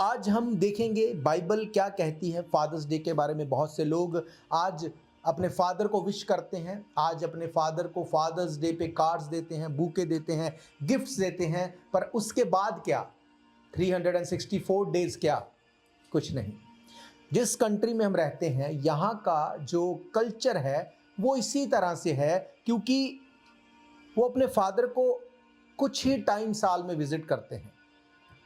आज हम देखेंगे बाइबल क्या कहती है फादर्स डे के बारे में। बहुत से लोग आज अपने फादर को विश करते हैं, आज अपने फादर को फादर्स डे पे कार्ड्स देते हैं, बुके देते हैं, गिफ्ट्स देते हैं, पर उसके बाद क्या? 364 डेज क्या? कुछ नहीं। जिस कंट्री में हम रहते हैं यहाँ का जो कल्चर है वो इसी तरह से है, क्योंकि वो अपने फादर को कुछ ही टाइम साल में विजिट करते हैं।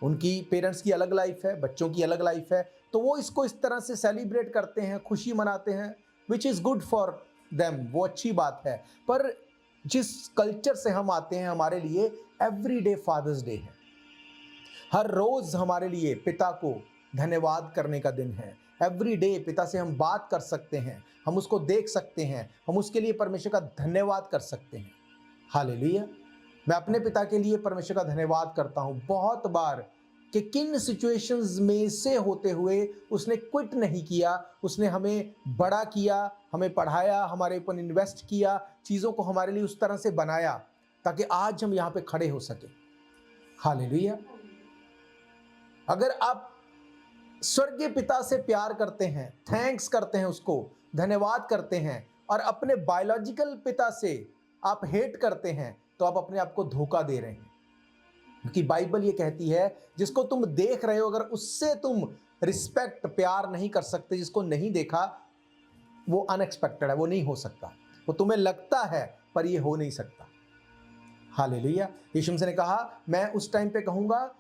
उनकी पेरेंट्स की अलग लाइफ है, बच्चों की अलग लाइफ है, तो वो इसको इस तरह से सेलिब्रेट करते हैं, खुशी मनाते हैं, which is good for them, वो अच्छी बात है। पर जिस कल्चर से हम आते हैं, हमारे लिए एवरी डे फादर्स डे है। हर रोज़ हमारे लिए पिता को धन्यवाद करने का दिन है। एवरी डे पिता से हम बात कर सकते हैं, हम उसको देख सकते हैं, हम उसके लिए परमेश्वर का धन्यवाद कर सकते हैं। हालेलुया। मैं अपने पिता के लिए परमेश्वर का धन्यवाद करता हूँ बहुत बार कि किन सिचुएशंस में से होते हुए उसने क्विट नहीं किया, उसने हमें बड़ा किया, हमें पढ़ाया, हमारे ऊपर इन्वेस्ट किया, चीज़ों को हमारे लिए उस तरह से बनाया ताकि आज हम यहाँ पे खड़े हो सके। हालेलुया। अगर आप स्वर्गीय पिता से प्यार करते हैं, थैंक्स करते हैं, उसको धन्यवाद करते हैं, और अपने बायोलॉजिकल पिता से आप हेट करते हैं, तो आप अपने आप को धोखा दे रहे हैं। क्योंकि बाइबल ये कहती है जिसको तुम देख रहे हो, अगर उससे तुम रिस्पेक्ट प्यार नहीं कर सकते, जिसको नहीं देखा, वो अनएक्सपेक्टेड है, वो नहीं हो सकता। वो तुम्हें लगता है पर ये हो नहीं सकता। हालेलुया। यीशु मसीह ने कहा, मैं उस टाइम पे कहूंगा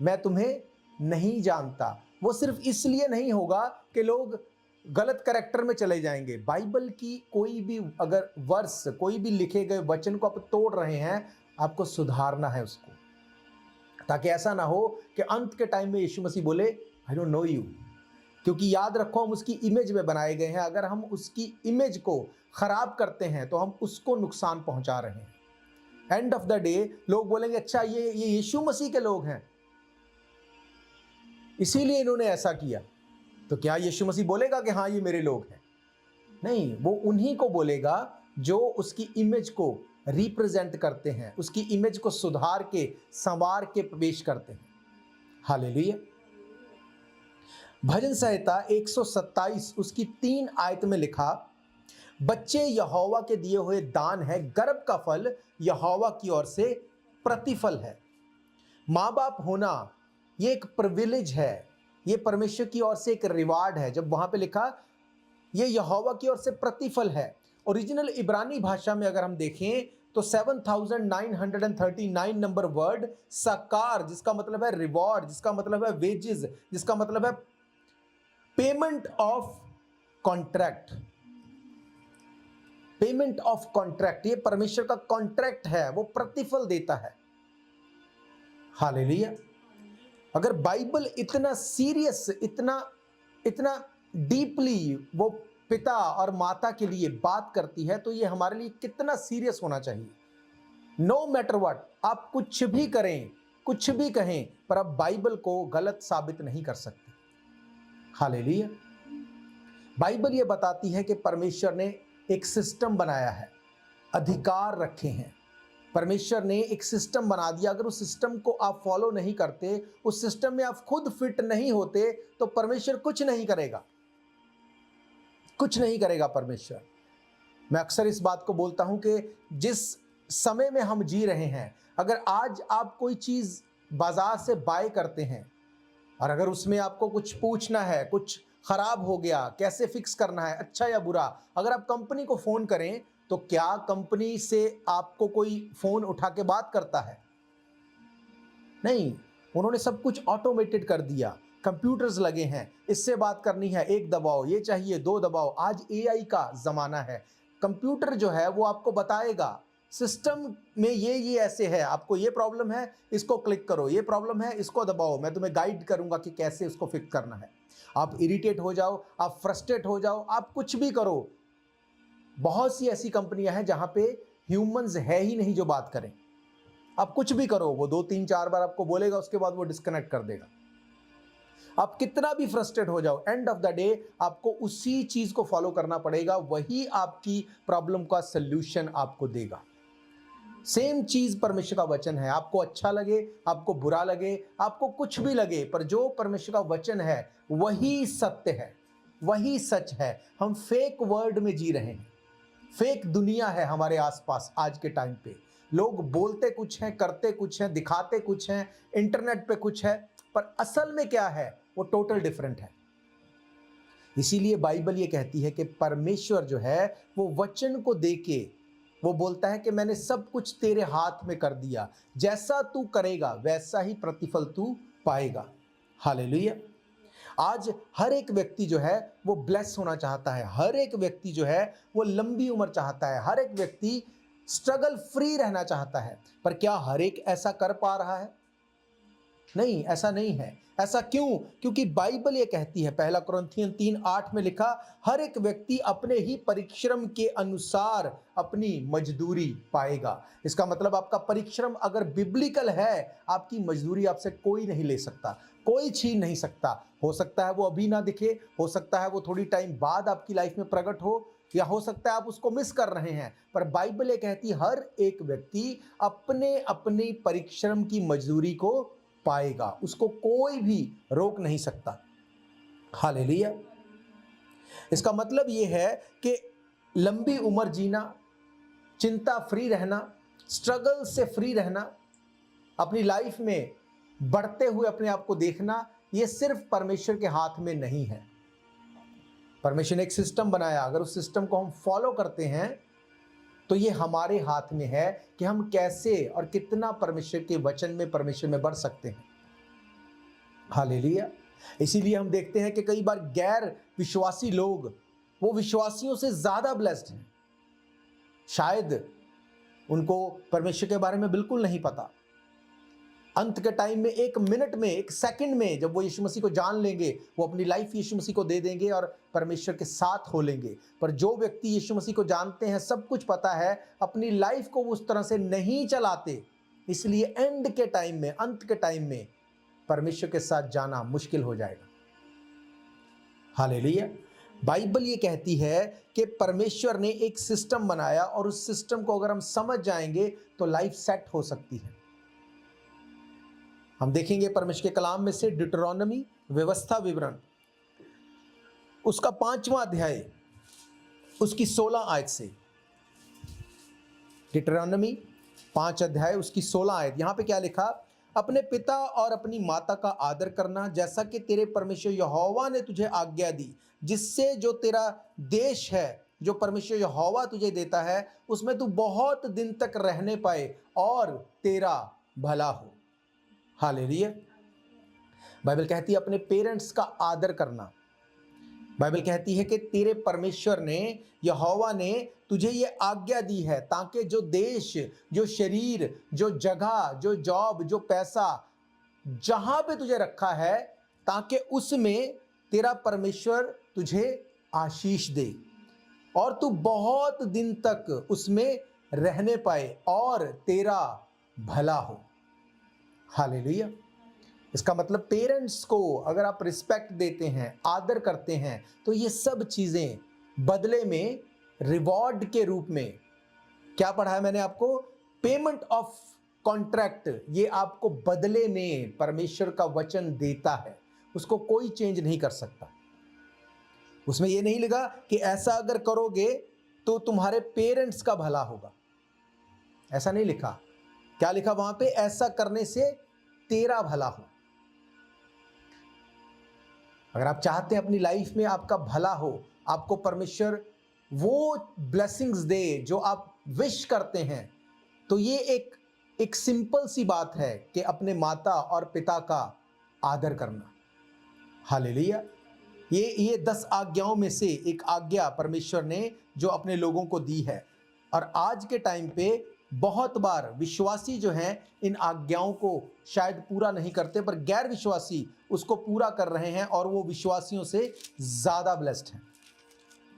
मैं तुम्हें नहीं जानता। वो सिर्फ इसलिए नहीं होगा कि लोग गलत कैरेक्टर में चले जाएंगे। बाइबल की कोई भी अगर वर्स, कोई भी लिखे गए वचन को आप तोड़ रहे हैं, आपको सुधारना है उसको, ताकि ऐसा ना हो कि अंत के टाइम में यीशु मसीह बोले आई डोंट नो यू। क्योंकि याद रखो, हम उसकी इमेज में बनाए गए हैं। अगर हम उसकी इमेज को खराब करते हैं तो हम उसको नुकसान पहुंचा रहे हैं। एंड ऑफ द डे लोग बोलेंगे अच्छा ये यीशु मसीह के लोग हैं, इसीलिए इन्होंने ऐसा किया। तो क्या यीशु मसीह बोलेगा कि हाँ ये मेरे लोग हैं? नहीं, वो उन्हीं को बोलेगा जो उसकी इमेज को रिप्रेजेंट करते हैं, उसकी इमेज को सुधार के, संवार के पेश करते हैं। हालेलुया। भजन संहिता 127 उसकी 3 आयत में लिखा, बच्चे यहोवा के दिए हुए दान है, गर्भ का फल यहोवा की ओर से प्रतिफल है। माँ बाप होना ये एक प्रिविलेज है, ये परमेश्वर की ओर से एक रिवार्ड है। जब वहां पे लिखा ये यहोवा की ओर से प्रतिफल है, ओरिजिनल इब्रानी भाषा में अगर हम देखें तो 7939 नंबर वर्ड सकार, जिसका मतलब है रिवॉर्ड, जिसका मतलब है वेजेस, जिसका मतलब है payment of contract. Payment of contract, ये परमेश्वर का कॉन्ट्रैक्ट है, वो प्रतिफल देता है। हालेलुया। अगर बाइबल इतना सीरियस, इतना डीपली वो पिता और माता के लिए बात करती है, तो ये हमारे लिए कितना सीरियस होना चाहिए। नो मैटर व्हाट, आप कुछ भी करें, कुछ भी कहें, पर आप बाइबल को गलत साबित नहीं कर सकते। हालेलुया। बाइबल ये बताती है कि परमेश्वर ने एक सिस्टम बनाया है, अधिकार रखे हैं। परमेश्वर ने एक सिस्टम बना दिया। अगर उस सिस्टम को आप फॉलो नहीं करते, उस सिस्टम में आप खुद फिट नहीं होते, तो परमेश्वर कुछ नहीं करेगा, कुछ नहीं करेगा परमेश्वर। मैं अक्सर इस बात को बोलता हूं कि जिस समय में हम जी रहे हैं, अगर आज आप कोई चीज बाजार से बाय करते हैं और अगर उसमें आपको कुछ पूछना है, कुछ खराब हो गया, कैसे फिक्स करना है, अच्छा या बुरा, अगर आप कंपनी को फोन करें, तो क्या कंपनी से आपको कोई फोन उठा के बात करता है? नहीं, उन्होंने सब कुछ ऑटोमेटेड कर दिया, कंप्यूटर्स लगे हैं, इससे बात करनी है एक दबाओ, ये चाहिए 2 दबाओ। आज एआई का जमाना है, कंप्यूटर जो है वो आपको बताएगा सिस्टम में ये ऐसे है, आपको ये प्रॉब्लम है, इसको क्लिक करो, ये प्रॉब्लम है, इसको दबाओ, मैं तुम्हें गाइड करूंगा कि कैसे इसको फिक्स करना है। आप इरिटेट हो जाओ, आप फ्रस्ट्रेट हो जाओ, आप कुछ भी करो, बहुत सी ऐसी कंपनियां हैं जहां पे ह्यूमंस है ही नहीं जो बात करें। आप कुछ भी करो, वो 2 3 4 बार आपको बोलेगा, उसके बाद वो डिस्कनेक्ट कर देगा। आप कितना भी फ्रस्ट्रेट हो जाओ, एंड ऑफ द डे आपको उसी चीज को फॉलो करना पड़ेगा, वही आपकी प्रॉब्लम का सल्यूशन आपको देगा। सेम चीज परमेश्वर का वचन है। आपको अच्छा लगे, आपको बुरा लगे, आपको कुछ भी लगे, पर जो परमेश्वर का वचन है वही सत्य है, वही सच है। हम फेक वर्ल्ड में जी रहे हैं, फेक दुनिया है हमारे आसपास। आज के टाइम पे लोग बोलते कुछ हैं, करते कुछ हैं, दिखाते कुछ हैं, इंटरनेट पे कुछ है, पर असल में क्या है वो टोटल डिफरेंट है। इसीलिए बाइबल ये कहती है कि परमेश्वर जो है वो वचन को देके वो बोलता है कि मैंने सब कुछ तेरे हाथ में कर दिया, जैसा तू करेगा वैसा ही प्रतिफल तू पाएगा। हालेलुया। आज हर एक व्यक्ति जो है वो ब्लेस होना चाहता है, हर एक व्यक्ति जो है वो लंबी उम्र चाहता है, हर एक व्यक्ति स्ट्रगल फ्री रहना चाहता है, पर क्या हर एक ऐसा कर पा रहा है? नहीं, ऐसा नहीं है। ऐसा क्यों? क्योंकि बाइबल ये कहती है, पहला कुरिन्थियन 3:8 में लिखा, हर एक व्यक्ति अपने ही परिश्रम के अनुसार अपनी मजदूरी पाएगा। इसका मतलब आपका परिश्रम अगर बिब्लिकल है, आपकी मजदूरी आपसे कोई नहीं ले सकता, कोई छीन नहीं सकता। हो सकता है वो अभी ना दिखे, हो सकता है वो थोड़ी टाइम बाद आपकी लाइफ में प्रकट हो, या हो सकता है आप उसको मिस कर रहे हैं, पर बाइबल ये कहती है हर एक व्यक्ति अपने अपने परिश्रम की मजदूरी को पाएगा, उसको कोई भी रोक नहीं सकता। हालेलुया। इसका मतलब यह है कि लंबी उम्र जीना, चिंता फ्री रहना, स्ट्रगल से फ्री रहना, अपनी लाइफ में बढ़ते हुए अपने आप को देखना, यह सिर्फ परमेश्वर के हाथ में नहीं है। परमेश्वर ने एक सिस्टम बनाया, अगर उस सिस्टम को हम फॉलो करते हैं तो ये हमारे हाथ में है कि हम कैसे और कितना परमेश्वर के वचन में, परमेश्वर में बढ़ सकते हैं। हालेलुया। इसीलिए हम देखते हैं कि कई बार गैर विश्वासी लोग वो विश्वासियों से ज्यादा ब्लेस्ड हैं। शायद उनको परमेश्वर के बारे में बिल्कुल नहीं पता। अंत के टाइम में, एक मिनट में, एक सेकंड में जब वो यीशु मसीह को जान लेंगे, वो अपनी लाइफ यीशु मसीह को दे देंगे और परमेश्वर के साथ हो लेंगे। पर जो व्यक्ति यीशु मसीह को जानते हैं, सब कुछ पता है, अपनी लाइफ को उस तरह से नहीं चलाते, इसलिए एंड के टाइम में, अंत के टाइम में परमेश्वर के साथ जाना मुश्किल हो जाएगा। हालेलुया। बाइबल ये कहती है कि परमेश्वर ने एक सिस्टम बनाया और उस सिस्टम को अगर हम समझ जाएंगे तो लाइफ सेट हो सकती है। हम देखेंगे परमेश्वर के कलाम में से डिटरोनॉमी, व्यवस्था विवरण, उसका 5वां अध्याय, उसकी 16 आयत से। डिटरोनॉमी 5 अध्याय उसकी 16 आयत, यहां पे क्या लिखा? अपने पिता और अपनी माता का आदर करना, जैसा कि तेरे परमेश्वर यहोवा ने तुझे आज्ञा दी, जिससे जो तेरा देश है, जो परमेश्वर यहोवा तुझे देता है, उसमें तू बहुत दिन तक रहने पाए और तेरा भला हो। हालेलुया। बाइबल कहती है अपने पेरेंट्स का आदर करना। बाइबल कहती है कि तेरे परमेश्वर ने, यहोवा ने तुझे ये आज्ञा दी है ताकि जो देश, जो शरीर, जो जगह, जो जॉब, जो पैसा जहां पे तुझे रखा है, ताकि उसमें तेरा परमेश्वर तुझे आशीष दे और तू बहुत दिन तक उसमें रहने पाए और तेरा भला हो। हालेलुया। इसका मतलब पेरेंट्स को अगर आप रिस्पेक्ट देते हैं, आदर करते हैं, तो ये सब चीजें बदले में, रिवॉर्ड के रूप में, क्या पढ़ा है मैंने आपको? पेमेंट ऑफ कॉन्ट्रैक्ट, ये आपको बदले में परमेश्वर का वचन देता है, उसको कोई चेंज नहीं कर सकता। उसमें ये नहीं लिखा कि ऐसा अगर करोगे तो तुम्हारे पेरेंट्स का भला होगा, ऐसा नहीं लिखा। क्या लिखा वहां पे? ऐसा करने से तेरा भला हो। अगर आप चाहते हैं अपनी लाइफ में आपका भला हो, आपको परमेश्वर वो ब्लेसिंग्स दे जो आप विश करते हैं, तो ये एक सिंपल सी बात है कि अपने माता और पिता का आदर करना। हालेलुया। ये 10 आज्ञाओं में से एक आज्ञा परमेश्वर ने जो अपने लोगों को दी है, और आज के टाइम पे बहुत बार विश्वासी जो हैं इन आज्ञाओं को शायद पूरा नहीं करते, पर गैर विश्वासी उसको पूरा कर रहे हैं और वो विश्वासियों से ज्यादा ब्लेस्ड हैं।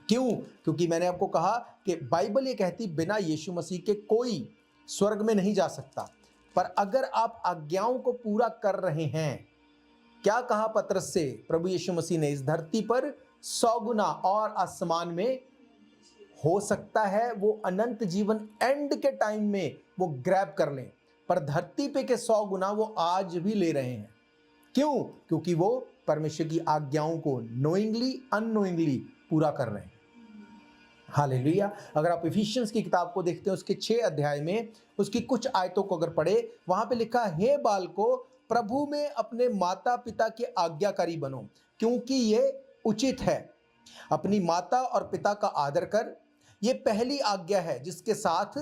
क्यों? क्योंकि मैंने आपको कहा कि बाइबल ये कहती बिना यीशु मसीह के कोई स्वर्ग में नहीं जा सकता। पर अगर आप आज्ञाओं को पूरा कर रहे हैं, क्या कहा पतरस से प्रभु यीशु मसीह ने? इस धरती पर 100 गुना और आसमान में हो सकता है वो अनंत जीवन एंड के टाइम में वो ग्रैब कर लें, पर धरती पे के 100 गुना वो आज भी ले रहे हैं। क्यों? क्योंकि वो परमेश्वर की आज्ञाओं को नोइंगली अननोइंगली पूरा कर रहे हैं। हालेलुया। अगर आप इफिशियंस की किताब को देखते हैं, उसके 6 अध्याय में उसकी कुछ आयतों को अगर पढ़े, वहां पे लिखा, हे बालको, प्रभु में अपने माता पिता के आज्ञाकारी बनो, क्योंकि ये उचित है। अपनी माता और पिता का आदर कर, ये पहली आज्ञा है, जिसके साथ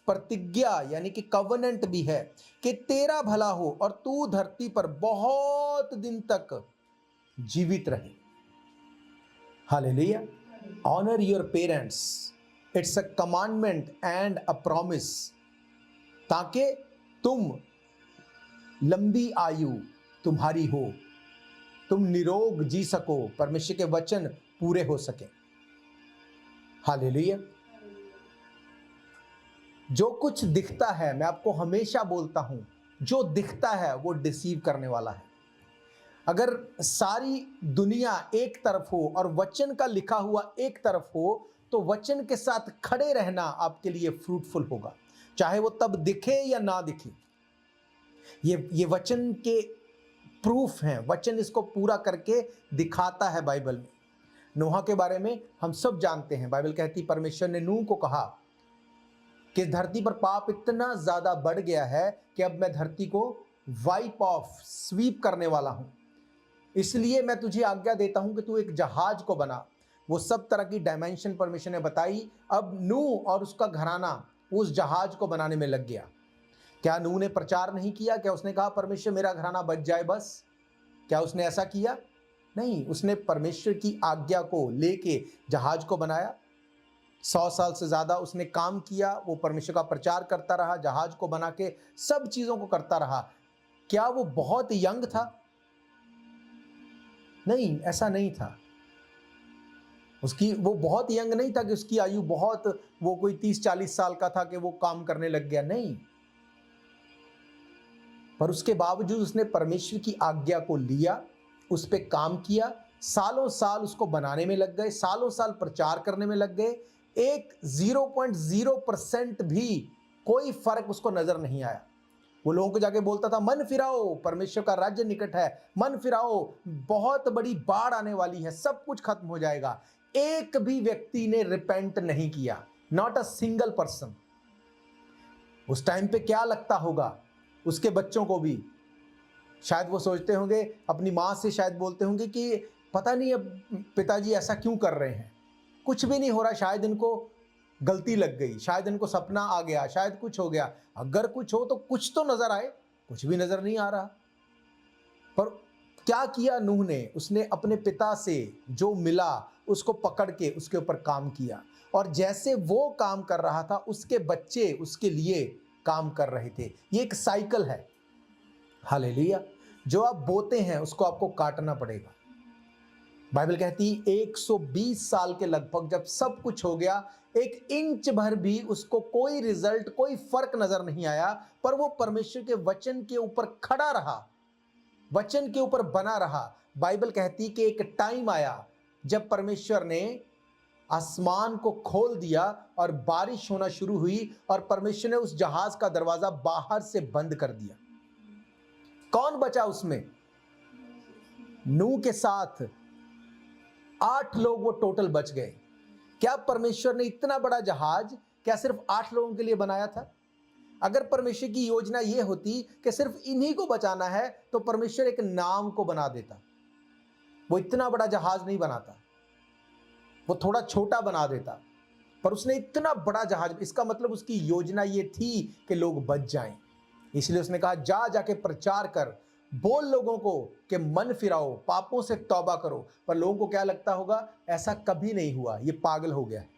प्रतिज्ञा यानी कि कवनेंट भी है, कि तेरा भला हो और तू धरती पर बहुत दिन तक जीवित रहे। Hallelujah. Honour your parents, it's a commandment and a promise, ताकि तुम लंबी आयु तुम्हारी हो, तुम निरोग जी सको, परमेश्वर के वचन पूरे हो सके। हालेलुया। जो कुछ दिखता है, मैं आपको हमेशा बोलता हूं, जो दिखता है वो डिसीव करने वाला है। अगर सारी दुनिया एक तरफ हो और वचन का लिखा हुआ एक तरफ हो, तो वचन के साथ खड़े रहना आपके लिए फ्रूटफुल होगा, चाहे वो तब दिखे या ना दिखे। ये वचन के प्रूफ हैं, वचन इसको पूरा करके दिखाता है बाइबल में। नोहा के बारे में हम सब जानते हैं। बाइबल कहती, परमेश्वर ने नूह को कहा कि धरती पर पाप इतना ज्यादा बढ़ गया है कि अब मैं धरती को वाइप ऑफ, स्वीप करने वाला हूं, इसलिए मैं तुझे आज्ञा देता हूं कि तू एक जहाज को बना। वो सब तरह की डायमेंशन परमेश्वर ने बताई। अब नूह और उसका घराना उस जहाज को बनाने में लग गया। क्या नूह ने प्रचार नहीं किया? क्या उसने कहा परमेश्वर मेरा घराना बच जाए बस? क्या उसने ऐसा किया? नहीं, उसने परमेश्वर की आज्ञा को लेके जहाज को बनाया। 100 साल से ज्यादा उसने काम किया, वो परमेश्वर का प्रचार करता रहा, जहाज को बना के सब चीजों को करता रहा। क्या वो बहुत यंग था? नहीं, ऐसा नहीं था। वो बहुत यंग नहीं था कि उसकी आयु बहुत, वो कोई 30-40 साल का था कि वो काम करने लग गया, नहीं। पर उसके बावजूद उसने परमेश्वर की आज्ञा को लिया, उस पर काम किया, सालों साल उसको बनाने में लग गए, सालों साल प्रचार करने में लग गए। एक 0.0% भी कोई फर्क उसको नजर नहीं आया। वो लोगों को जाके बोलता था, मन फिराओ, परमेश्वर का राज्य निकट है, मन फिराओ, बहुत बड़ी बाढ़ आने वाली है, सब कुछ खत्म हो जाएगा। एक भी व्यक्ति ने रिपेंट नहीं किया, नॉट अ सिंगल पर्सन। उस टाइम पे क्या लगता होगा उसके बच्चों को भी? शायद वो सोचते होंगे, अपनी माँ से शायद बोलते होंगे कि पता नहीं अब पिताजी ऐसा क्यों कर रहे हैं, कुछ भी नहीं हो रहा, शायद इनको गलती लग गई, शायद इनको सपना आ गया, शायद कुछ हो गया। अगर कुछ हो तो कुछ तो नजर आए, कुछ भी नजर नहीं आ रहा। पर क्या किया नूह ने? उसने अपने पिता से जो मिला उसको पकड़ के उसके ऊपर काम किया, और जैसे वो काम कर रहा था उसके बच्चे उसके लिए काम कर रहे थे। ये एक साइकिल है। हालेलुया। जो आप बोते हैं उसको आपको काटना पड़ेगा। बाइबल कहती 120 साल के लगभग जब सब कुछ हो गया, 1 इंच भर भी उसको कोई रिजल्ट, कोई फर्क नजर नहीं आया, पर वो परमेश्वर के वचन के ऊपर खड़ा रहा, वचन के ऊपर बना रहा। बाइबल कहती कि एक टाइम आया जब परमेश्वर ने आसमान को खोल दिया और बारिश होना शुरू हुई, और परमेश्वर ने उस जहाज का दरवाजा बाहर से बंद कर दिया। कौन बचा उसमें? नूह के साथ 8 लोग वो टोटल बच गए। क्या परमेश्वर ने इतना बड़ा जहाज क्या सिर्फ 8 लोगों के लिए बनाया था? अगर परमेश्वर की योजना ये होती कि सिर्फ इन्हीं को बचाना है, तो परमेश्वर एक नाव को बना देता, वो इतना बड़ा जहाज नहीं बनाता, वो थोड़ा छोटा बना देता। पर उसने इतना बड़ा जहाज, इसका मतलब उसकी योजना ये थी कि लोग बच जाएं। इसलिए उसने कहा, जाके प्रचार कर, बोल लोगों को कि मन फिराओ, पापों से तौबा करो। पर लोगों को क्या लगता होगा, ऐसा कभी नहीं हुआ, ये पागल हो गया है।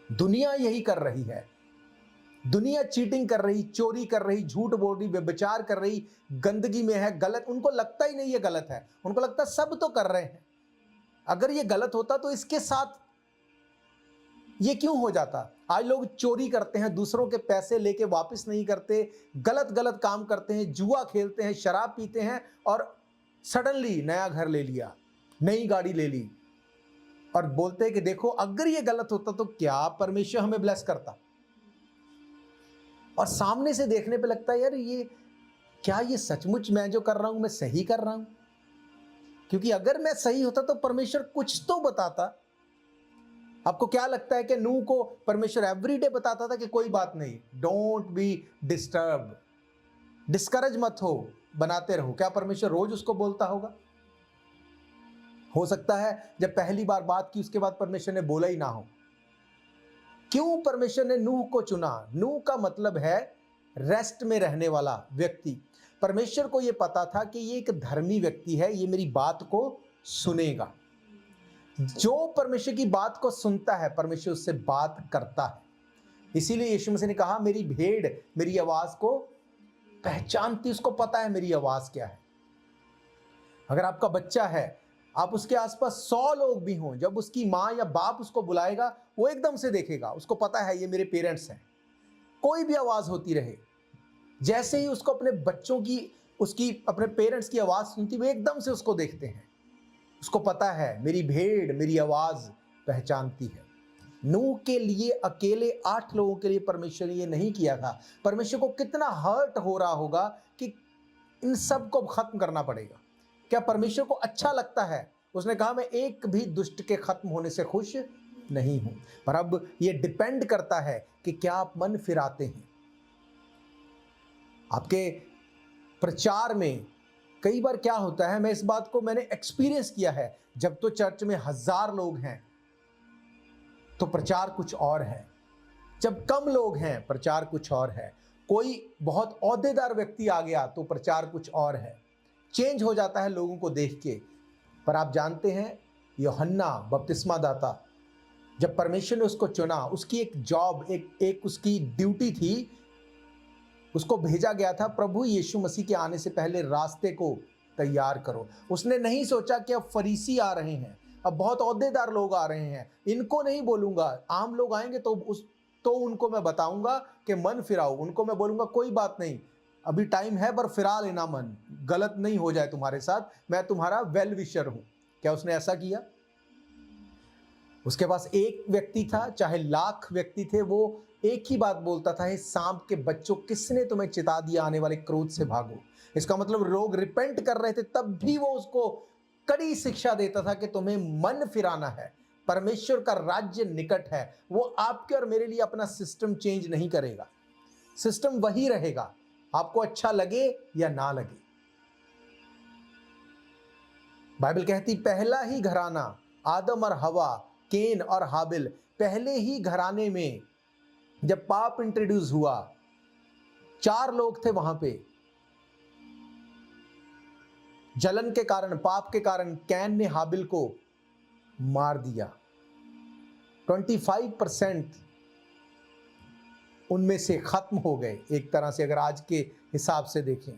दुनिया यही कर रही है, दुनिया चीटिंग कर रही, चोरी कर रही, झूठ बोल रही, व्यभिचार कर रही, गंदगी में है, गलत। उनको लगता ही नहीं ये गलत है, उनको लगता सब तो कर रहे हैं। अगर ये गलत होता तो इसके साथ ये क्यों हो जाता? आज लोग चोरी करते हैं, दूसरों के पैसे लेके वापस नहीं करते, गलत गलत काम करते हैं, जुआ खेलते हैं, शराब पीते हैं, और सडनली नया घर ले लिया, नई गाड़ी ले ली, और बोलते हैं कि देखो अगर ये गलत होता तो क्या परमेश्वर हमें ब्लेस करता। और सामने से देखने पे लगता है यार ये क्या, ये सचमुच मैं जो कर रहा हूं मैं सही कर रहा हूं? क्योंकि अगर मैं सही होता तो परमेश्वर कुछ तो बताता। आपको क्या लगता है कि नूह को परमेश्वर एवरीडे बताता था कि कोई बात नहीं, डोंट बी डिस्टर्ब, डिस्करेज मत हो, बनाते रहो? क्या परमेश्वर रोज उसको बोलता होगा? हो सकता है जब पहली बार बात की उसके बाद परमेश्वर ने बोला ही ना हो। क्यों परमेश्वर ने नूह को चुना? नूह का मतलब है रेस्ट में रहने वाला व्यक्ति। परमेश्वर को यह पता था कि ये एक धर्मी व्यक्ति है, ये मेरी बात को सुनेगा। जो परमेश्वर की बात को सुनता है परमेश्वर उससे बात करता है। इसीलिए यीशु मसीह ने कहा मेरी भेड़ मेरी आवाज को पहचानती, उसको पता है मेरी आवाज क्या है। अगर आपका बच्चा है, आप उसके आसपास 100 लोग भी हों, जब उसकी माँ या बाप उसको बुलाएगा वो एकदम से देखेगा, उसको पता है ये मेरे पेरेंट्स हैं। कोई भी आवाज होती रहे, जैसे ही उसको अपने बच्चों की, उसकी अपने पेरेंट्स की आवाज सुनती वो एकदम से उसको देखते हैं। उसको पता है मेरी भेड़ मेरी आवाज पहचानती है। नूह के लिए अकेले 8 लोगों के लिए परमेश्वर ने ये नहीं किया था। परमेश्वर को कितना हर्ट हो रहा होगा कि इन सब को खत्म करना पड़ेगा। क्या परमेश्वर को अच्छा लगता है? उसने कहा मैं एक भी दुष्ट के खत्म होने से खुश नहीं हूं। पर अब ये डिपेंड करता है कि क्या आप मन फिराते हैं। आपके प्रचार में कई बार क्या होता है, मैं इस बात को मैंने एक्सपीरियंस किया है, जब तो चर्च में 1000 लोग हैं तो प्रचार कुछ और है, जब कम लोग हैं प्रचार कुछ और है, कोई बहुत ओहदेदार व्यक्ति आ गया तो प्रचार कुछ और है। चेंज हो जाता है लोगों को देख के। पर आप जानते हैं यूहन्ना बपतिस्मा दाता, जब परमेश्वर ने उसको चुना, उसकी एक जॉब, एक उसकी ड्यूटी थी, उसको भेजा गया था प्रभु यीशु मसीह के आने से पहले रास्ते को तैयार करो। उसने नहीं सोचा कि अब फरीसी आ रहे हैं, अब बहुत ओहदेदार लोग आ रहे हैं, इनको नहीं बोलूंगा, आम लोग आएंगे तो उनको मैं बताऊंगा कि मन फिराओ। उनको मैं बोलूंगा कोई बात नहीं, अभी टाइम है पर फिरा लेना मन, गलत नहीं हो जाए तुम्हारे साथ, मैं तुम्हारा वेल विशर हूं। क्या उसने ऐसा किया? उसके पास एक व्यक्ति था, चाहे लाख व्यक्ति थे, वो एक ही बात बोलता था, हे सांप के बच्चों किसने तुम्हें चिता दिया, आने वाले क्रोध से भागो। इसका मतलब लोग रिपेंट कर रहे थे तब भी वो उसको कड़ी शिक्षा देता था कि तुम्हें मन फिराना है, परमेश्वर का राज्य निकट है। वो आपके और मेरे लिए अपना सिस्टम चेंज नहीं करेगा, सिस्टम वही रहेगा, आपको अच्छा लगे या ना लगे। बाइबल कहती पहला ही घराना आदम और हवा, केन और हाबिल, पहले ही घराने में जब पाप इंट्रोड्यूस हुआ, 4 लोग थे वहां पे। जलन के कारण, पाप के कारण कैन ने हाबिल को मार दिया। 25% उनमें से खत्म हो गए एक तरह से, अगर आज के हिसाब से देखें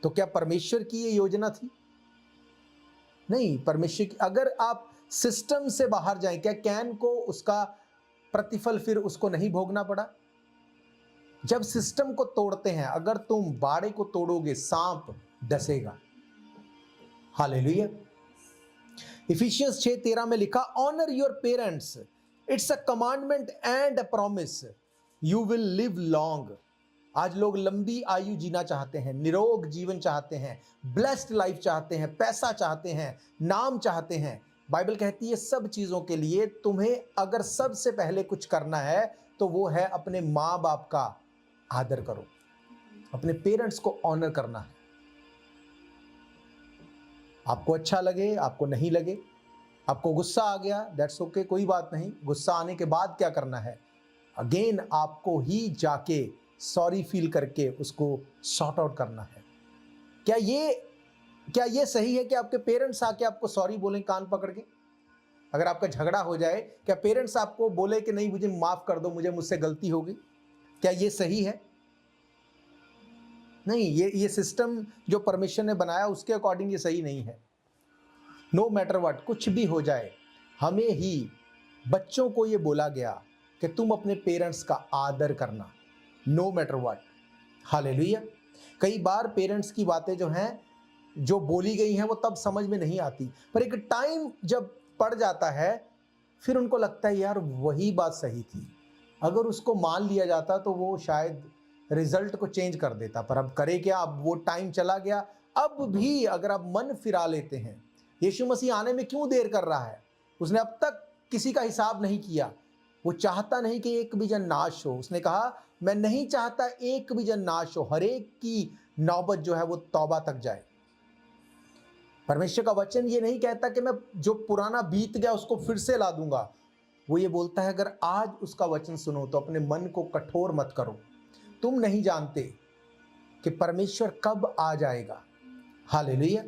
तो। क्या परमेश्वर की ये योजना थी? नहीं। परमेश्वर की, अगर आप सिस्टम से बाहर जाएं, क्या कैन को उसका प्रतिफल फिर उसको नहीं भोगना पड़ा? जब सिस्टम को तोड़ते हैं, अगर तुम बाड़े को तोड़ोगे सांप डसेगा। हालेलुया। इफिशियंस 6:13 में लिखा, honour your parents, it's a commandment and a promise, you will live long. आज लोग लंबी आयु जीना चाहते हैं, निरोग जीवन चाहते हैं, ब्लेस्ड लाइफ चाहते हैं, पैसा चाहते हैं, नाम चाहते हैं। बाइबल कहती है सब चीजों के लिए तुम्हें अगर सबसे पहले कुछ करना है तो वो है अपने माँ बाप का आदर करो, अपने पेरेंट्स को ऑनर करना है। आपको अच्छा लगे, आपको नहीं लगे, आपको गुस्सा आ गया, दैट्स ओके, कोई बात नहीं। गुस्सा आने के बाद क्या करना है? अगेन आपको ही जाके सॉरी फील करके उसको सॉर्ट आउट करना है। क्या ये सही है कि आपके पेरेंट्स आके आपको सॉरी बोलें कान पकड़ के? अगर आपका झगड़ा हो जाए, क्या पेरेंट्स आपको बोले कि नहीं मुझे माफ कर दो, मुझसे गलती हो गई? क्या ये सही है? नहीं। ये सिस्टम जो परमेश्वर ने बनाया उसके अकॉर्डिंग ये सही नहीं है। नो मैटर व्हाट, कुछ भी हो जाए, हमें ही बच्चों को ये बोला गया कि तुम अपने पेरेंट्स का आदर करना, नो मैटर व्हाट। हालेलुया। कई बार पेरेंट्स की बातें जो हैं, जो बोली गई हैं, वो तब समझ में नहीं आती, पर एक टाइम जब पड़ जाता है फिर उनको लगता है यार वही बात सही थी, अगर उसको मान लिया जाता तो वो शायद रिजल्ट को चेंज कर देता, पर अब करे क्या, अब वो टाइम चला गया। अब भी अगर आप मन फिरा लेते हैं, यीशु मसीह आने में क्यों देर कर रहा है? उसने अब तक किसी का हिसाब नहीं किया। वो चाहता नहीं कि एक भी जन नाश हो। उसने कहा मैं नहीं चाहता एक भी जन नाश हो, हर एक की नौबत जो है वो तौबा तक जाए। परमेश्वर का वचन ये नहीं कहता कि मैं जो पुराना बीत गया उसको फिर से ला दूंगा। वो ये बोलता है अगर आज उसका वचन सुनो तो अपने मन को कठोर मत करो। तुम नहीं जानते कि परमेश्वर कब आ जाएगा। Hallelujah.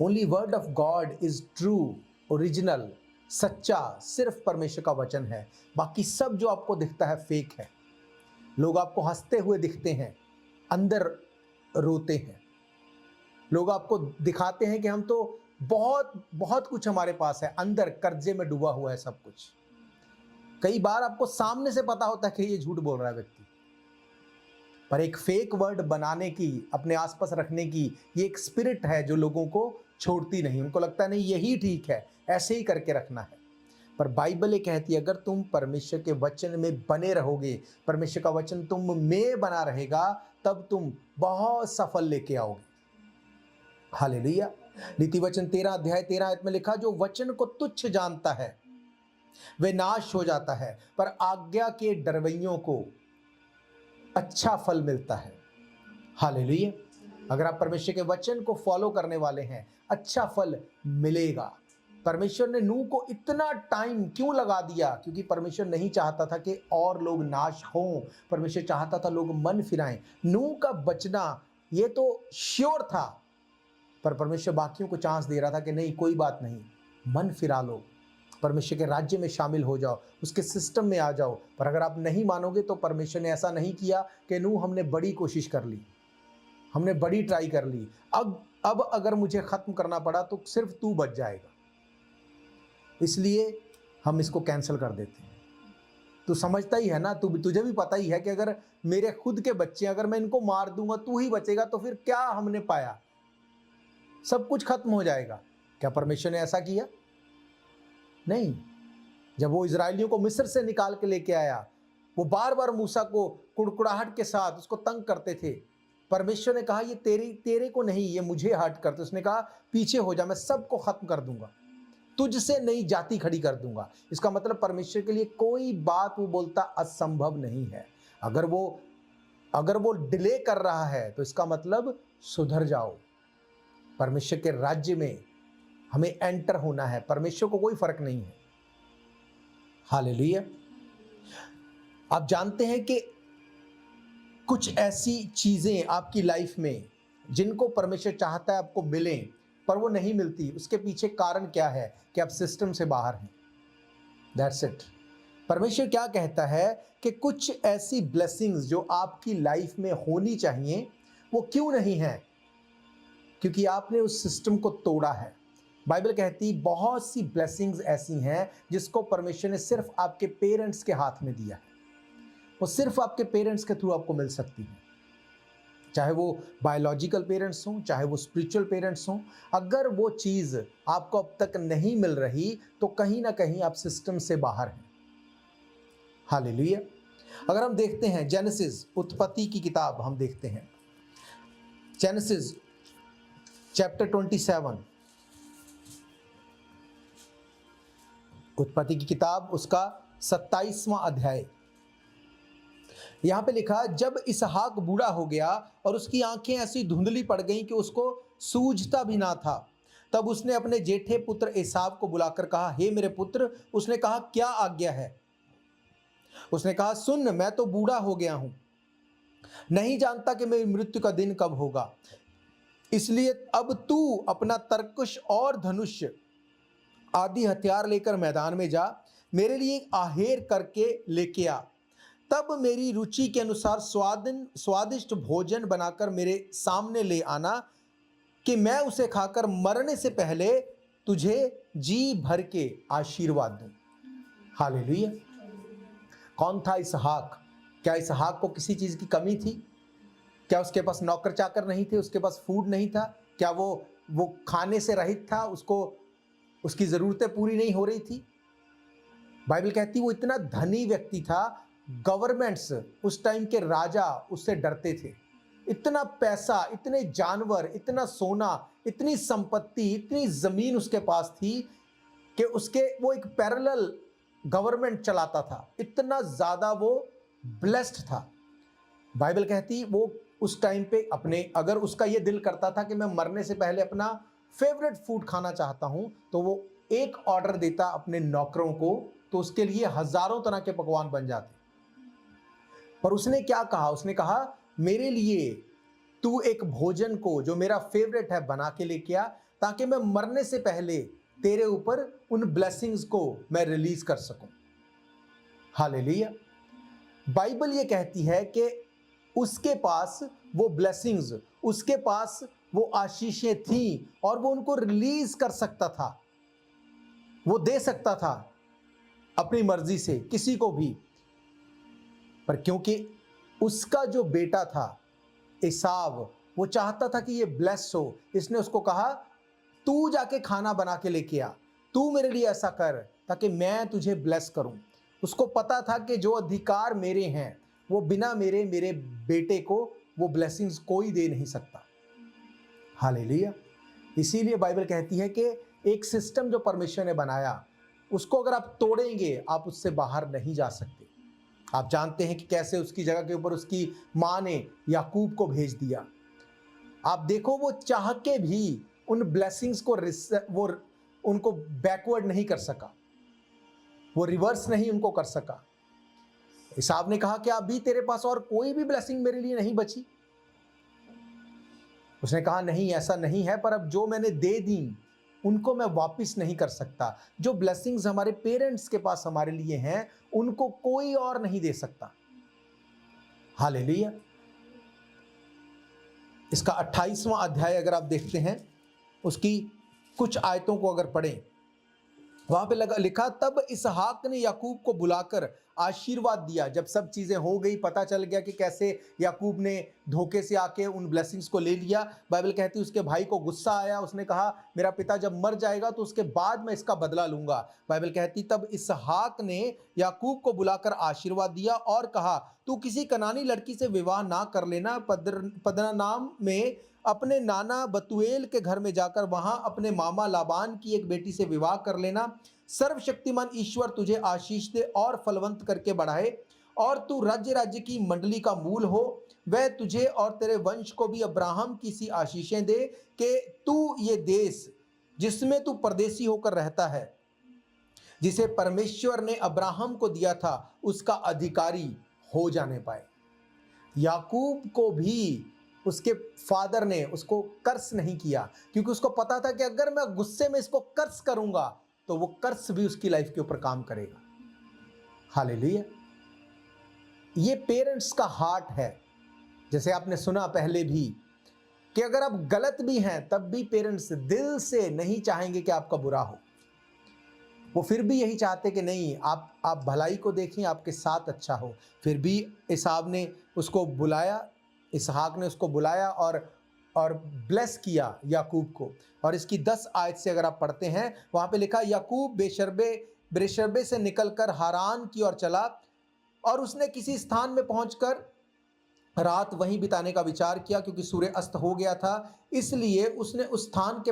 Only word of God is true, original, सच्चा सिर्फ परमेश्वर का वचन है। बाकी सब जो आपको दिखता है फेक है। लोग आपको हंसते हुए दिखते हैं, अंदर रोते हैं। लोग आपको दिखाते हैं कि हम तो बहुत बहुत कुछ हमारे पास है, अंदर कर्जे में डूबा हुआ है सब कुछ। कई बार आपको सामने से पता होता है कि ये झूठ बोल रहा है व्यक्ति, पर एक फेक वर्ड बनाने की, अपने आसपास रखने की, ये एक स्पिरिट है जो लोगों को छोड़ती नहीं। उनको लगता है नहीं यही ठीक है, ऐसे ही करके रखना है। पर बाइबल ये कहती है अगर तुम परमेश्वर के वचन में बने रहोगे, परमेश्वर का वचन तुम में बना रहेगा, तब तुम बहुत सफल लेके आओगे। हालेलुया। नीति वचन 13 अध्याय 13 आयत में लिखा, जो वचन को तुच्छ जानता है वे नाश हो जाता है, पर आज्ञा के डरवैयों को अच्छा फल मिलता है। हालेलुया। अगर आप परमेश्वर के वचन को फॉलो करने वाले हैं, अच्छा फल मिलेगा। परमेश्वर ने नूह को इतना टाइम क्यों लगा दिया? क्योंकि परमेश्वर नहीं चाहता था कि और लोग नाश हों। परमेश्वर चाहता था लोग मन फिराएं। नूह का बचना ये तो श्योर था, पर परमेश्वर बाकियों को चांस दे रहा था कि नहीं कोई बात नहीं, मन फिरा लो, परमेश्वर के राज्य में शामिल हो जाओ, उसके सिस्टम में आ जाओ। पर अगर आप नहीं मानोगे तो परमेश्वर ने ऐसा नहीं किया कि नूह हमने बड़ी कोशिश कर ली, हमने बड़ी ट्राई कर ली, अब अगर मुझे खत्म करना पड़ा तो सिर्फ तू बच जाएगा, इसलिए हम इसको कैंसिल कर देते हैं। तू समझता ही है ना, तुझे भी पता ही है कि अगर मेरे खुद के बच्चे, अगर मैं इनको मार दूंगा तू ही बचेगा, तो फिर क्या हमने पाया? सब कुछ खत्म हो जाएगा। क्या परमेश्वर ने ऐसा किया? नहीं। जब वो इजरायलियों को मिस्र से निकाल के लेके आया, वो बार बार मूसा को कुड़कुड़ाहट के साथ उसको तंग करते थे। परमेश्वर ने कहा ये तेरे को नहीं, ये मुझे हर्ट करते। उसने कहा पीछे हो जा, मैं सबको खत्म कर दूंगा, तुझसे नई जाति खड़ी कर दूंगा। इसका मतलब परमेश्वर के लिए कोई बात वो बोलता असंभव नहीं है। अगर वो डिले कर रहा है तो इसका मतलब सुधर जाओ। परमेश्वर के राज्य में हमें एंटर होना है, परमेश्वर को कोई फर्क नहीं है। हालेलुया। आप जानते हैं कि कुछ ऐसी चीजें आपकी लाइफ में जिनको परमेश्वर चाहता है आपको मिलें, पर वो नहीं मिलती। उसके पीछे कारण क्या है? कि आप सिस्टम से बाहर हैं। That's it. परमेश्वर क्या कहता है कि कुछ ऐसी ब्लेसिंग्स जो आपकी लाइफ में होनी चाहिए वो क्यों नहीं है? क्योंकि आपने उस सिस्टम को तोड़ा है। बाइबल कहती बहुत सी ब्लेसिंग्स ऐसी हैं जिसको परमेश्वर ने सिर्फ आपके पेरेंट्स के हाथ में दिया है। वो सिर्फ आपके पेरेंट्स के थ्रू आपको मिल सकती है, चाहे वो बायोलॉजिकल पेरेंट्स हों, चाहे वो स्पिरिचुअल पेरेंट्स हों। अगर वो चीज़ आपको अब तक नहीं मिल रही तो कहीं ना कहीं आप सिस्टम से बाहर हैं। हालेलुया। अगर हम देखते हैं जेनेसिस, उत्पत्ति की किताब हम देखते हैं, जेनेसिस चैप्टर 27, उत्पत्ति की किताब उसका 27वां अध्याय। यहां पे लिखा, जब इसहाक बूढ़ा हो गया और उसकी आंखें ऐसी धुंधली पड़ गईं कि उसको सूझता भी ना था, तब उसने अपने जेठे पुत्र एसाव को बुलाकर कहा, हे मेरे पुत्र। उसने कहा, क्या आज्ञा है? उसने कहा, सुन, मैं तो बूढ़ा हो गया हूं, नहीं जानता कि मेरी मृत्यु का दिन कब होगा, इसलिए अब तू अपना तरकुश और धनुष आदि हथियार लेकर मैदान में जा, मेरे लिए एक आहेर करके लेके आ, तब मेरी रुचि के अनुसार स्वादिष्ट भोजन बनाकर मेरे सामने ले आना, कि मैं उसे खाकर मरने से पहले तुझे जी भर के आशीर्वाद दूं। हालेलुया। कौन था इसहाक? क्या इसहाक को किसी चीज की कमी थी? क्या उसके पास नौकर चाकर नहीं थे? उसके पास फूड नहीं था? क्या वो खाने से रहित था? उसको उसकी ज़रूरतें पूरी नहीं हो रही थी। बाइबल कहती वो इतना धनी व्यक्ति था, गवर्नमेंट्स, उस टाइम के राजा उससे डरते थे। इतना पैसा, इतने जानवर, इतना सोना, इतनी संपत्ति, इतनी ज़मीन उसके पास थी कि वो एक पैरेलल गवर्नमेंट चलाता था। इतना ज़्यादा वो ब्लेस्ड था। बाइबल कहती वो उस टाइम पे अगर उसका ये दिल करता था कि मैं मरने से पहले अपना फेवरेट फूड खाना चाहता हूं, तो वो एक ऑर्डर देता अपने नौकरों को, तो उसके लिए हजारों तरह के पकवान बन जाते। पर उसने क्या कहा? उसने कहा मेरे लिए तू एक भोजन को जो मेरा फेवरेट है बना के लेके आ, ताकि मैं मरने से पहले तेरे ऊपर उन ब्लेसिंग्स को मैं रिलीज कर सकूं। हालेलुया। बाइबल ये कहती है कि उसके पास वो ब्लेसिंग्स, उसके पास वो आशीषें थी और वो उनको रिलीज कर सकता था, वो दे सकता था अपनी मर्जी से किसी को भी। पर क्योंकि उसका जो बेटा था एसाव, वो चाहता था कि ये ब्लेस हो, इसने उसको कहा तू जाके खाना बना के लेके आ, तू मेरे लिए ऐसा कर ताकि मैं तुझे ब्लेस करूं। उसको पता था कि जो अधिकार मेरे हैं वो बिना मेरे बेटे को वो ब्लेसिंग्स कोई दे नहीं सकता। हालेलुया। इसीलिए बाइबल कहती है कि एक सिस्टम जो परमेश्वर ने बनाया, उसको अगर आप तोड़ेंगे आप उससे बाहर नहीं जा सकते। आप जानते हैं कि कैसे उसकी जगह के ऊपर उसकी माँ ने याकूब को भेज दिया। आप देखो वो चाह के भी उन ब्लेसिंग्स को वो उनको बैकवर्ड नहीं कर सका, वो रिवर्स नहीं उनको कर सका। एसाव ने कहा कि अभी तेरे पास और कोई भी ब्लेसिंग मेरे लिए नहीं बची। उसने कहा नहीं, ऐसा नहीं है, पर अब जो मैंने दे दी उनको मैं वापस नहीं कर सकता। जो ब्लेसिंग्स हमारे पेरेंट्स के पास हमारे लिए हैं उनको कोई और नहीं दे सकता। हालेलुया। इसका 28वां अध्याय अगर आप देखते हैं, उसकी कुछ आयतों को अगर पढ़ें, वहां पे लिखा तब इसहाक ने याकूब को बुलाकर आशीर्वाद दिया। जब सब चीजें हो गई, पता चल गया कि कैसे याकूब ने धोखे से आके उन ब्लेसिंग्स को ले लिया। बाइबल कहती है उसके भाई को गुस्सा आया, उसने कहा मेरा पिता जब मर जाएगा तो उसके बाद मैं इसका बदला लूंगा। बाइबल कहती तब इसहाक ने याकूब को बुलाकर आशीर्वाद दिया और कहा तू किसी कनानी लड़की से विवाह ना कर लेना, पद्दनराम में अपने नाना बतूएल के घर में जाकर वहां अपने मामा लाबान की एक बेटी से विवाह कर लेना। सर्वशक्तिमान ईश्वर तुझे आशीष दे और फलवंत करके बढ़ाए, और तू राज्य की मंडली का मूल हो। वह तुझे और तेरे वंश को भी अब्राहम की सी आशीषें दे कि तू ये देश जिसमें तू परदेसी होकर रहता है, जिसे परमेश्वर ने अब्राहम को दिया था, उसका अधिकारी हो जाने पाए। याकूब को भी उसके फादर ने उसको कर्स नहीं किया, क्योंकि उसको पता था कि अगर मैं गुस्से में इसको कर्स करूंगा तो वो कर्स भी उसकी लाइफ के ऊपर काम करेगा। हालेलुया। ये पेरेंट्स का हार्ट है। जैसे आपने सुना पहले भी कि अगर आप गलत भी हैं तब भी पेरेंट्स दिल से नहीं चाहेंगे कि आपका बुरा हो। वो फिर भी यही चाहते कि नहीं, आप भलाई को देखें, आपके साथ अच्छा हो। फिर भी एसाव ने उसको बुलाया, इसहाक ने उसको बुलाया और ब्लेस किया याकूब को। और इसकी 10 आयत से अगर आप पढ़ते हैं, वहां पे लिखा याकूब बेशर्बे से निकलकर हारान की ओर चला, और उसने किसी स्थान में पहुंचकर रात वहीं बिताने का विचार किया, क्योंकि सूर्य अस्त हो गया था। इसलिए उसने उस स्थान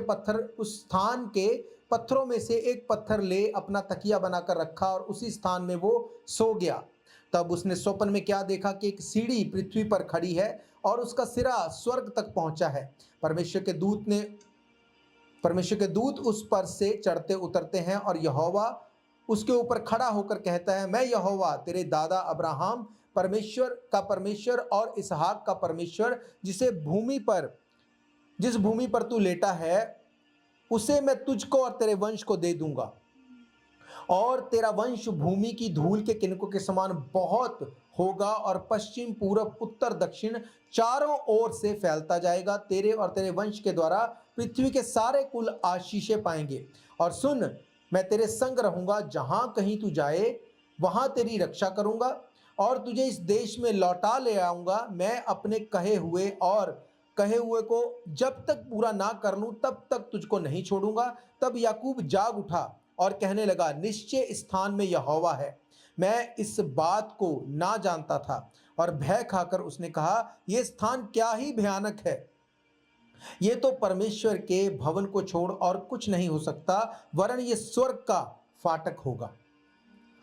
के पत्थरों में से एक पत्थर ले अपना तकिया बनाकर रखा और उसी स्थान में वो सो गया। तब उसने स्वप्न में क्या देखा कि एक सीढ़ी पृथ्वी पर खड़ी है और उसका सिरा स्वर्ग तक पहुंचा है। परमेश्वर के दूत उस पर से चढ़ते उतरते हैं, और यहोवा उसके ऊपर खड़ा होकर कहता है, मैं यहोवा तेरे दादा अब्राहम परमेश्वर और इसहाक का परमेश्वर, जिस भूमि पर तू लेटा है उसे मैं तुझको और तेरे वंश को दे दूंगा, और तेरा वंश भूमि की धूल के किनकों के समान बहुत होगा, और पश्चिम पूरब उत्तर दक्षिण चारों ओर से फैलता जाएगा। तेरे और तेरे वंश के द्वारा पृथ्वी के सारे कुल आशीषें पाएंगे। और सुन, मैं तेरे संग रहूंगा, जहां कहीं तू जाए वहां तेरी रक्षा करूंगा और तुझे इस देश में लौटा ले आऊंगा। मैं अपने कहे हुए और कहे हुए को जब तक पूरा ना कर लूं तब तक तुझको नहीं छोड़ूंगा। तब याकूब जाग उठा और कहने लगा, निश्चय स्थान में यहोवा है, मैं इस बात को ना जानता था। और भय खाकर उसने कहा, यह स्थान क्या ही भयानक है, ये तो परमेश्वर के भवन को छोड़ और कुछ नहीं हो सकता, वरन ये स्वर्ग का फाटक होगा।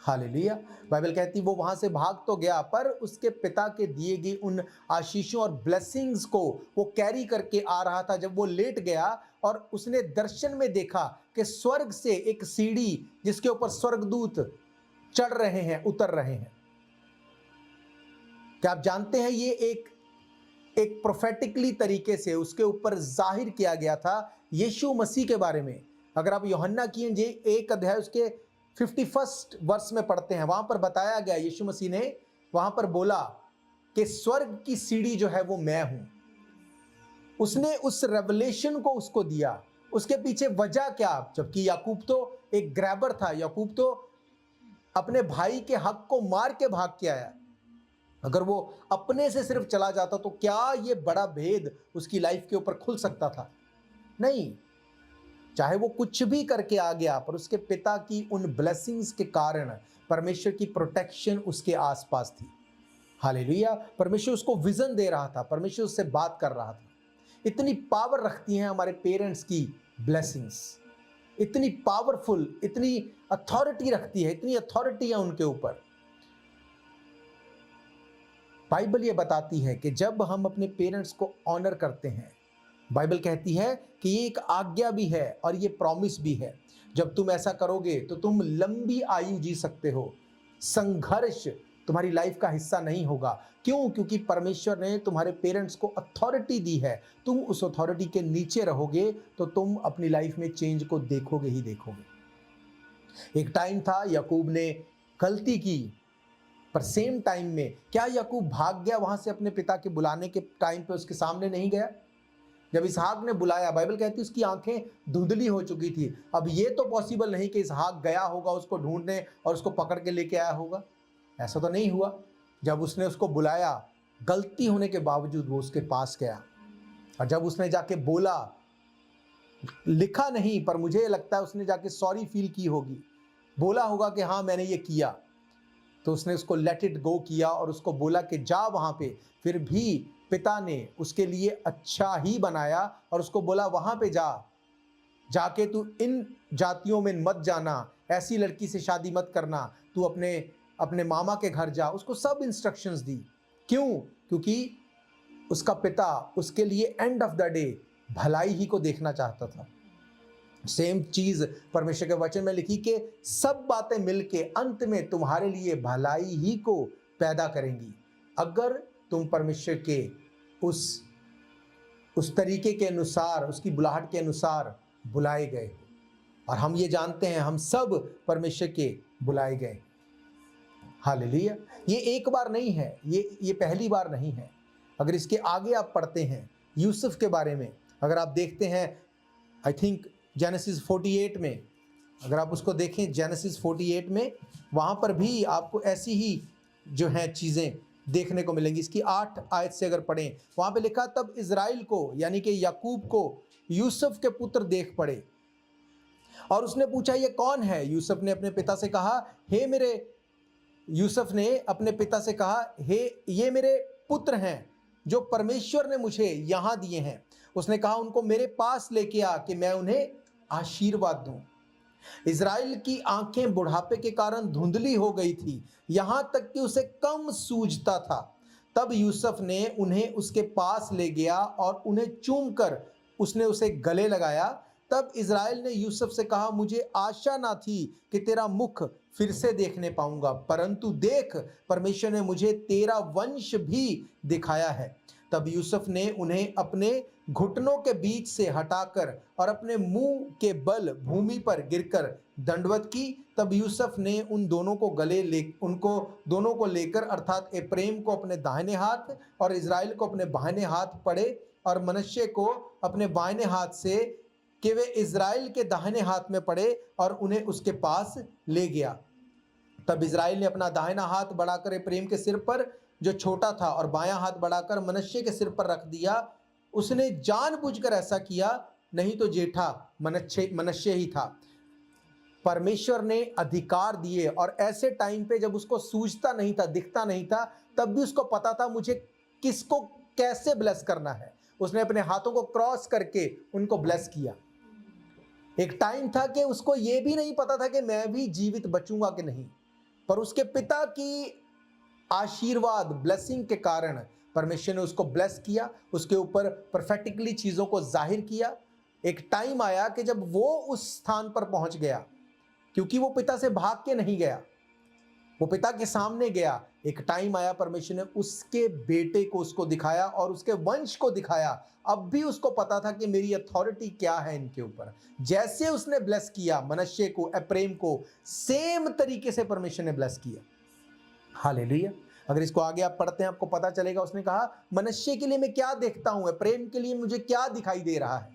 हालेलुया। बाइबल कहती वो वहां से भाग तो गया, पर उसके पिता के दिए गए उन आशीषों और ब्लेसिंग्स को वो कैरी करके आ रहा था। जब वो लेट गया और उसने दर्शन में देखा कि स्वर्ग से एक सीढ़ी जिसके ऊपर स्वर्गदूत चढ़ रहे हैं, उतर रहे हैं। क्या आप जानते हैं ये एक प्रोफेटिकली तरीके से उसके ऊपर जाहिर किया गया था यीशु मसीह के बारे में। अगर आप यूहन्ना की इंजील 1 अध्याय उसके 51 वर्ष में पढ़ते हैं, वहां पर बताया गया, यीशु मसीह ने वहां पर बोला कि स्वर्ग की सीढ़ी जो है वो मैं हूं। उसने उस रेवलेशन को उसको दिया। उसके पीछे वजह क्या? जबकि याकूब तो एक ग्रैबर था, याकूब तो अपने भाई के हक को मार के भाग के आया। अगर वो अपने से सिर्फ चला जाता तो क्या ये बड़ा भेद उसकी लाइफ के ऊपर खुल सकता था? नहीं। चाहे वो कुछ भी करके आ गया, पर उसके पिता की उन ब्लेसिंग्स के कारण परमेश्वर की प्रोटेक्शन उसके आसपास थी। हालेलुया। परमेश्वर उसको विजन दे रहा था, परमेश्वर उससे बात कर रहा था। इतनी पावर रखती हैं हमारे पेरेंट्स की ब्लेसिंग्स, इतनी पावरफुल, इतनी अथॉरिटी रखती है, इतनी अथॉरिटी है उनके ऊपर। बाइबल ये बताती है कि जब हम अपने पेरेंट्स को ऑनर करते हैं, बाइबल कहती है कि ये एक आज्ञा भी है और ये प्रॉमिस भी है। जब तुम ऐसा करोगे तो तुम लंबी आयु जी सकते हो। संघर्ष तुम्हारी लाइफ का हिस्सा नहीं होगा। क्यों? क्योंकि परमेश्वर ने तुम्हारे पेरेंट्स को अथॉरिटी दी है। तुम उस अथॉरिटी के नीचे रहोगे तो तुम अपनी लाइफ में चेंज को देखोगे ही देखोगे। एक टाइम था याकूब ने गलती की, पर सेम टाइम में क्या याकूब भाग गया वहां से? अपने पिता के बुलाने के टाइम पे उसके सामने नहीं गया। जब इसहाक ने बुलाया, बाइबल कहती है उसकी आंखें धुंधली हो चुकी थी। अब ये तो पॉसिबल नहीं कि इसहाक गया होगा उसको ढूंढने और उसको पकड़ के लेके आया होगा। ऐसा तो नहीं हुआ। जब उसने उसको बुलाया, गलती होने के बावजूद वो उसके पास गया, और जब उसने जाके बोला, लिखा नहीं पर मुझे लगता है उसने जाके सॉरी फील की होगी, बोला होगा कि हाँ मैंने ये किया, तो उसने उसको लेट इट गो किया और उसको बोला कि जा वहां पे। फिर भी पिता ने उसके लिए अच्छा ही बनाया और उसको बोला वहां पे जाके तू इन जातियों में मत जाना, ऐसी लड़की से शादी मत करना, तू अपने मामा के घर जा। उसको सब इंस्ट्रक्शंस दी। क्यों? क्योंकि उसका पिता उसके लिए एंड ऑफ द डे भलाई ही को देखना चाहता था। सेम चीज परमेश्वर के वचन में लिखी कि सब बातें मिलके अंत में तुम्हारे लिए भलाई ही को पैदा करेंगी, अगर तुम परमेश्वर के उस तरीके के अनुसार, उसकी बुलाहट के अनुसार बुलाए गए। और हम ये जानते हैं हम सब परमेश्वर के बुलाए गए। हालेलुया। ये एक बार नहीं है, ये पहली बार नहीं है। अगर इसके आगे आप पढ़ते हैं यूसुफ के बारे में, अगर आप देखते हैं आई थिंक जेनेसिस 48 में, अगर आप उसको देखें जेनेसिस 48 में, वहाँ पर भी आपको ऐसी ही जो हैं चीज़ें देखने को मिलेंगी। इसकी 8 आयत से अगर पढ़ें, वहाँ पे लिखा, तब इज़राइल को यानी कि याकूब को यूसुफ के पुत्र देख पड़े और उसने पूछा ये कौन है? यूसुफ ने अपने पिता से कहा, हे ये मेरे पुत्र हैं जो परमेश्वर ने मुझे यहाँ दिए हैं। उसने कहा उनको मेरे पास लेके आ कि मैं उन्हें आशीर्वाद दूं। इज़राइल की आंखें बुढ़ापे के कारण धुंधली हो गई थी, यहां तक कि उसे कम सूझता था। तब यूसुफ ने उन्हें उसके पास ले गया और उन्हें चूमकर उसने उसे गले लगाया। तब इज़राइल ने यूसुफ से कहा, मुझे आशा ना थी कि तेरा मुख फिर से देखने पाऊंगा, परंतु देख, परमेश्वर ने मुझे तेरा वंश भी दिखाया है। तब यूसुफ ने उन्हें अपने घुटनों के बीच से हटाकर और अपने मुंह के बल भूमि पर गिरकर दंडवत की। तब यूसुफ ने उनको दोनों को लेकर, अर्थात एप्रेम को अपने दाहिने हाथ और इज़राइल को अपने बाहिने हाथ पड़े, और मनश्शे को अपने बाहिने हाथ से कि वे इज़राइल के दाहिने हाथ में पड़े, और उन्हें उसके पास ले गया। तब इज़राइल ने अपना दाहिना हाथ बढ़ाकर एप्रेम के सिर पर जो छोटा था, और बायां हाथ बढ़ाकर मनश्शे के सिर पर रख दिया। उसने जानबूझकर ऐसा किया, नहीं तो जेठा मनुष्य ही था। परमेश्वर ने अधिकार दिए और ऐसे टाइम पे जब उसको सूझता नहीं था, दिखता नहीं था, तब भी उसको पता था मुझे किसको कैसे ब्लेस करना है। उसने अपने हाथों को क्रॉस करके उनको ब्लेस किया। एक टाइम था कि उसको ये भी नहीं पता था कि मैं भी जीवित बचूंगा कि नहीं, पर उसके पिता की आशीर्वाद ब्लेसिंग के कारण परमेश्वर ने उसको ब्लेस किया, उसके ऊपर परफेक्टली चीजों को जाहिर किया। एक टाइम आया कि जब वो उस स्थान पर पहुंच गया, क्योंकि वो पिता से भाग के नहीं गया, वो पिता के सामने गया। एक टाइम आया, परमेश्वर ने उसके बेटे को उसको दिखाया और उसके वंश को दिखाया। अब भी उसको पता था कि मेरी अथॉरिटी क्या है इनके ऊपर। जैसे उसने ब्लेस किया मनश्शे को, एप्रेम को, सेम तरीके से परमेश्वर ने ब्लेस किया। हालेलुया। अगर इसको आगे आप पढ़ते हैं आपको पता चलेगा, उसने कहा मनश्शे के लिए मैं क्या देखता हूं, एप्रेम के लिए मुझे क्या दिखाई दे रहा है।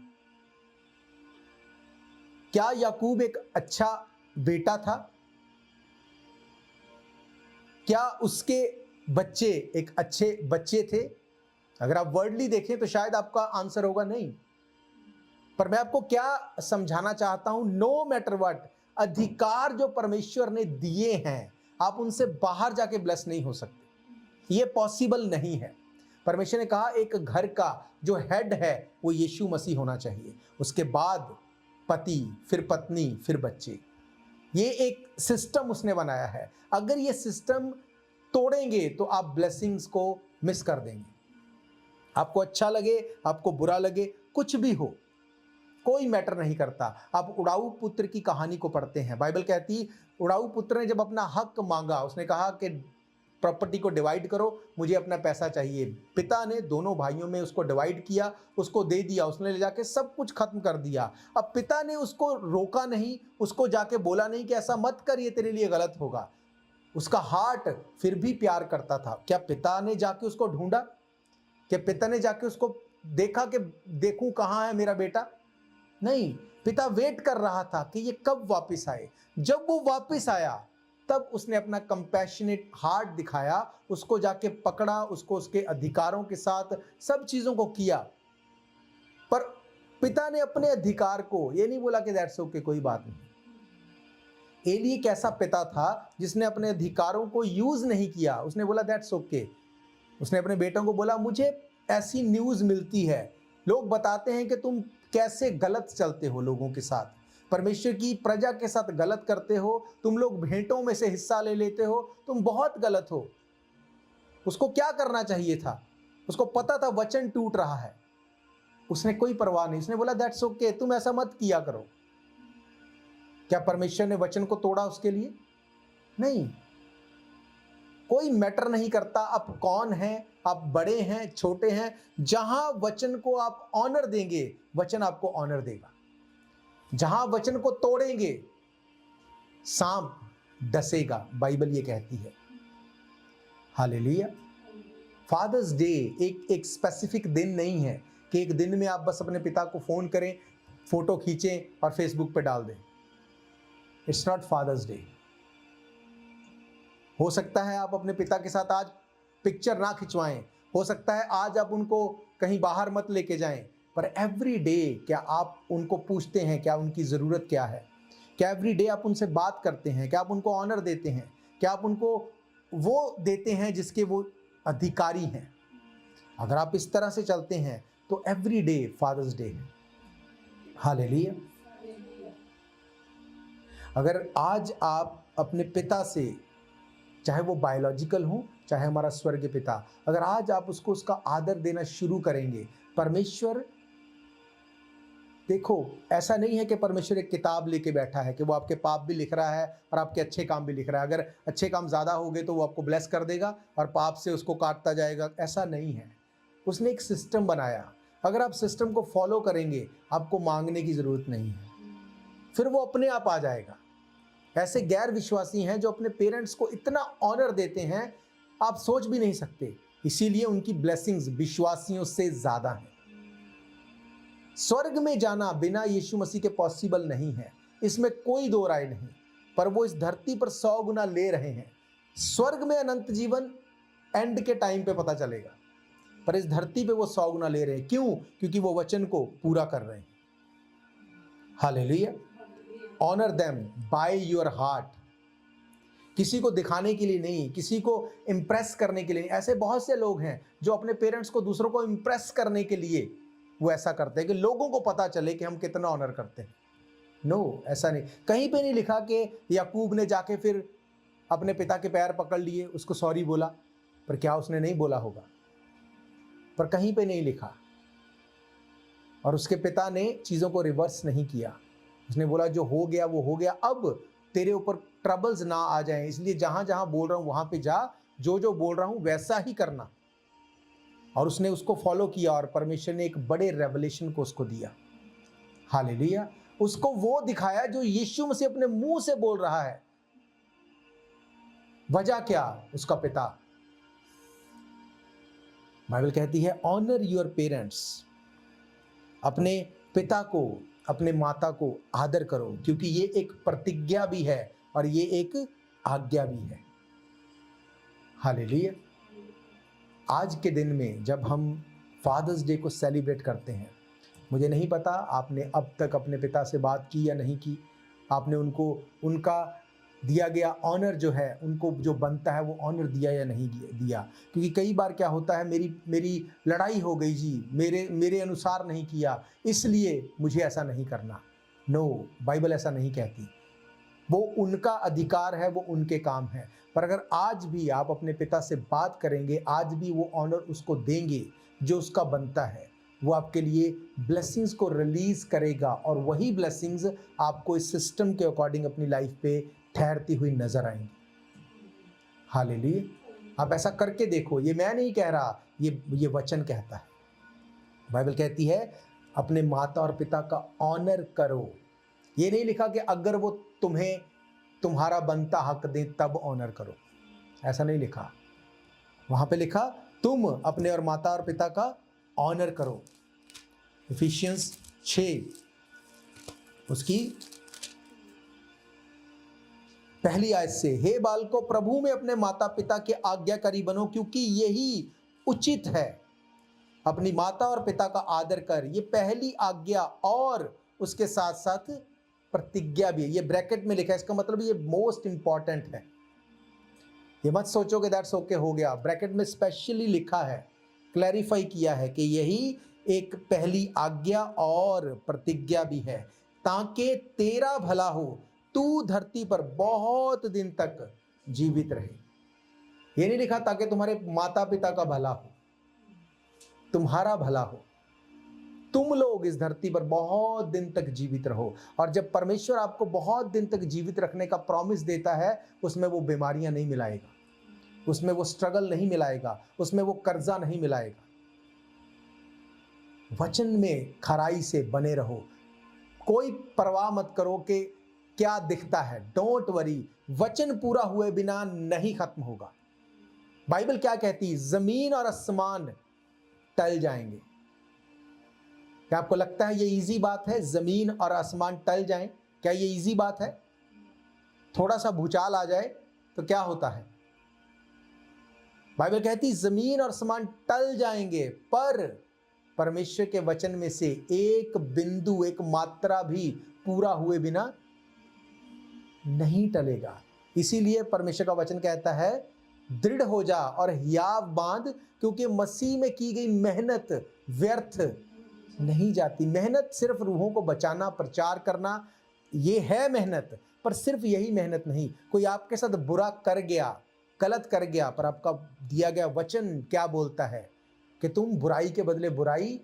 क्या याकूब एक अच्छा बेटा था? क्या उसके बच्चे एक अच्छे बच्चे थे? अगर आप वर्डली देखें तो शायद आपका आंसर होगा नहीं। पर मैं आपको क्या समझाना चाहता हूं, नो मैटर व्हाट, अधिकार जो परमेश्वर ने दिए हैं, आप उनसे बाहर जाके ब्लेस नहीं हो सकते। ये पॉसिबल नहीं है। परमेश्वर ने कहा एक घर का जो हेड है वो यीशु मसीह होना चाहिए, उसके बाद पति, फिर पत्नी, फिर बच्चे। ये एक सिस्टम उसने बनाया है। अगर ये सिस्टम तोड़ेंगे तो आप ब्लेसिंग्स को मिस कर देंगे। आपको अच्छा लगे, आपको बुरा लगे, कुछ भी हो, कोई मैटर नहीं करता। आप उड़ाऊ पुत्र की कहानी को पढ़ते हैं, बाइबल कहती उड़ाऊ पुत्र ने जब अपना हक मांगा, उसने कहा कि प्रॉपर्टी को डिवाइड करो, मुझे अपना पैसा चाहिए। पिता ने दोनों भाइयों में उसको डिवाइड किया, उसको दे दिया, उसने ले जाके सब कुछ खत्म कर दिया। अब पिता ने उसको रोका नहीं, उसको जाके बोला नहीं कि ऐसा मत कर, ये तेरे लिए गलत होगा। उसका हार्ट फिर भी प्यार करता था। क्या पिता ने जाके उसको ढूंढा? क्या पिता ने जाके उसको देखा कि देखूं कहां है मेरा बेटा? नहीं, पिता वेट कर रहा था कि ये कब वापस आए। जब वो वापस आया तब उसने अपना कंपैशनेट हार्ट दिखाया, उसको जाके पकड़ा, उसको उसके अधिकारों के साथ सब चीजों को किया। पर पिता ने अपने अधिकार को ये नहीं बोला कि दैट्स ओके, कोई बात नहीं। एली एक ऐसा पिता था जिसने अपने अधिकारों को यूज नहीं किया, उसने बोला दैट्स ओके। उसने अपने बेटों को बोला मुझे ऐसी न्यूज मिलती है, लोग बताते हैं कि तुम कैसे गलत चलते हो लोगों के साथ, परमेश्वर की प्रजा के साथ गलत करते हो, तुम लोग भेंटों में से हिस्सा ले लेते हो, तुम बहुत गलत हो। उसको क्या करना चाहिए था? उसको पता था वचन टूट रहा है, उसने कोई परवाह नहीं, उसने बोला दैट्स ओके, तुम ऐसा मत किया करो। क्या परमेश्वर ने वचन को तोड़ा उसके लिए? नहीं। कोई मैटर नहीं करता आप कौन हैं, आप बड़े हैं, छोटे हैं, जहां वचन को आप ऑनर देंगे, वचन आपको ऑनर देगा। जहां वचन को तोड़ेंगे, सांप डसेगा, बाइबल ये कहती है। हालेलुया। फादर्स डे एक स्पेसिफिक दिन नहीं है कि एक दिन में आप बस अपने पिता को फोन करें, फोटो खींचें और फेसबुक पे डाल दें। It's not Father's Day. हो सकता है आप अपने पिता के साथ आज पिक्चर ना खिंचवाएं, हो सकता है आज आप उनको कहीं बाहर मत लेके जाएं, पर एवरी डे क्या आप उनको पूछते हैं क्या उनकी ज़रूरत क्या है? क्या एवरी डे आप उनसे बात करते हैं? क्या आप उनको ऑनर देते हैं? क्या आप उनको वो देते हैं जिसके वो अधिकारी हैं? अगर आप इस तरह से चलते हैं तो एवरी डे फादर्स डे है। हालेलुया। अगर आज आप अपने पिता से, चाहे वो बायोलॉजिकल हो चाहे हमारा स्वर्ग पिता, अगर आज आप उसको उसका आदर देना शुरू करेंगे, परमेश्वर, देखो ऐसा नहीं है कि परमेश्वर एक किताब लेके बैठा है कि वो आपके पाप भी लिख रहा है और आपके अच्छे काम भी लिख रहा है। अगर अच्छे काम ज़्यादा हो गए तो वो आपको ब्लेस कर देगा और पाप से उसको काटता जाएगा, ऐसा नहीं है। उसने एक सिस्टम बनाया, अगर आप सिस्टम को फॉलो करेंगे आपको मांगने की ज़रूरत नहीं है, फिर वो अपने आप आ जाएगा। ऐसे गैर विश्वासी हैं जो अपने पेरेंट्स को इतना ऑनर देते हैं आप सोच भी नहीं सकते, इसीलिए उनकी ब्लेसिंग्स विश्वासियों से ज़्यादा हैं। स्वर्ग में जाना बिना यीशु मसीह के पॉसिबल नहीं है, इसमें कोई दो राय नहीं, पर वो इस धरती पर 100 गुना ले रहे हैं। स्वर्ग में अनंत जीवन एंड के टाइम पे पता चलेगा, पर इस धरती पे वो 100 गुना ले रहे हैं। क्यों? क्योंकि वो वचन को पूरा कर रहे हैं। Hallelujah. Honour them by your heart. किसी को दिखाने के लिए नहीं, किसी को इम्प्रेस करने के लिए नहीं। ऐसे बहुत से लोग हैं जो अपने पेरेंट्स को दूसरों को इम्प्रेस करने के लिए वो ऐसा करते हैं कि लोगों को पता चले कि हम कितना ऑनर करते हैं। नो, ऐसा नहीं। कहीं पे नहीं लिखा कि याकूब ने जाके फिर अपने पिता के पैर पकड़ लिए, उसको सॉरी बोला। पर क्या उसने नहीं बोला होगा? पर कहीं पे नहीं लिखा। और उसके पिता ने चीज़ों को रिवर्स नहीं किया। उसने बोला जो हो गया वो हो गया, अब तेरे ऊपर ट्रबल्स ना आ जाएं, इसलिए जहां जहां बोल रहा हूं वहां पे जा, जो जो बोल रहा हूं वैसा ही करना। और उसने उसको फॉलो किया और परमेश्वर ने एक बड़े रेवलेशन को उसको दिया। हालेलुया। उसको वो दिखाया जो यीशु मसीह अपने मुंह से बोल रहा है। वजह क्या? उसका पिता। बाइबल कहती है ऑनर योर पेरेंट्स। अपने पिता को, अपने माता को आदर करो, क्योंकि ये एक प्रतिज्ञा भी है और ये एक आज्ञा भी है। हालेलुया। आज के दिन में जब हम फादर्स डे को सेलिब्रेट करते हैं, मुझे नहीं पता आपने अब तक अपने पिता से बात की या नहीं की। आपने उनको उनका दिया गया ऑनर जो है, उनको जो बनता है वो ऑनर दिया या नहीं दिया। क्योंकि कई बार क्या होता है, मेरी लड़ाई हो गई जी, मेरे अनुसार नहीं किया, इसलिए मुझे ऐसा नहीं करना। नो, बाइबल ऐसा नहीं कहती। वो उनका अधिकार है, वो उनके काम है। पर अगर आज भी आप अपने पिता से बात करेंगे, आज भी वो ऑनर उसको देंगे जो उसका बनता है, वो आपके लिए ब्लेसिंग्स को रिलीज करेगा और वही ब्लेसिंग्स आपको इस सिस्टम के अकॉर्डिंग अपनी लाइफ पे ठहरती हुई नजर आएंगी। हालेलुया। आप ऐसा करके देखो। ये मैं नहीं कह रहा, ये वचन कहता है। बाइबल कहती है अपने माता और पिता का ऑनर करो। ये नहीं लिखा कि अगर वो तुम्हें तुम्हारा बनता हक दे तब ऑनर करो, ऐसा नहीं लिखा। वहां पे लिखा तुम अपने और माता और पिता का ऑनर करो। इफिशियंस 6 उसकी पहली आयत से, हे बालकों प्रभु में अपने माता पिता के आज्ञाकारी बनो, क्योंकि यही उचित है। अपनी माता और पिता का आदर कर, ये पहली आज्ञा और उसके साथ साथ प्रतिज्ञा भी है। ये ब्रैकेट में लिखा है, इसका मतलब ये मोस्ट इंपॉर्टेंट है। ये मत सोचो कि दैट्स ओके हो गया। ब्रैकेट में स्पेशली लिखा है, क्लैरिफाई किया है कि यही एक पहली आज्ञा और प्रतिज्ञा भी है, ताकि तेरा भला हो, तू धरती पर बहुत दिन तक जीवित रहे। ये नहीं लिखा ताकि तुम्हारे माता पिता का भला हो, तुम्हारा भला हो, तुम लोग इस धरती पर बहुत दिन तक जीवित रहो। और जब परमेश्वर आपको बहुत दिन तक जीवित रखने का प्रॉमिस देता है, उसमें वो बीमारियां नहीं मिलाएगा, उसमें वो स्ट्रगल नहीं मिलाएगा, उसमें वो कर्जा नहीं मिलाएगा। वचन में खराई से बने रहो। कोई परवाह मत करो कि क्या दिखता है, डोंट वरी। वचन पूरा हुए बिना नहीं खत्म होगा। बाइबल क्या कहती है? जमीन और आसमान टल जाएंगे। क्या आपको लगता है ये इजी बात है, जमीन और आसमान टल जाएं? क्या ये इजी बात है? थोड़ा सा भूचाल आ जाए तो क्या होता है? बाइबल कहती जमीन और आसमान टल जाएंगे, पर परमेश्वर के वचन में से एक बिंदु, एक मात्रा भी पूरा हुए बिना नहीं टलेगा। इसीलिए परमेश्वर का वचन कहता है दृढ़ हो जा और हियाव बांध, क्योंकि मसीह में की गई मेहनत व्यर्थ नहीं जाती। मेहनत सिर्फ रूहों को बचाना, प्रचार करना, ये है मेहनत, पर सिर्फ यही मेहनत नहीं। कोई आपके साथ बुरा कर गया, गलत कर गया, पर आपका दिया गया वचन क्या बोलता है कि तुम बुराई के बदले बुराई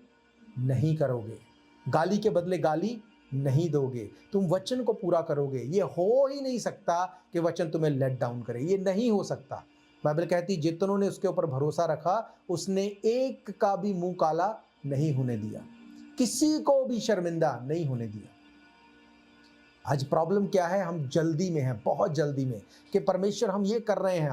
नहीं करोगे, गाली के बदले गाली नहीं दोगे, तुम वचन को पूरा करोगे। ये हो ही नहीं सकता कि वचन तुम्हें लेट डाउन करे, ये नहीं हो सकता। बाइबल कहती जितनों ने उसके ऊपर भरोसा रखा, उसने एक का भी मुंह काला नहीं होने दिया, किसी को भी शर्मिंदा नहीं होने दिया। आज प्रॉब्लम क्या है? हम जल्दी में हैं, बहुत जल्दी में, कि परमेश्वर हम ये कर रहे हैं,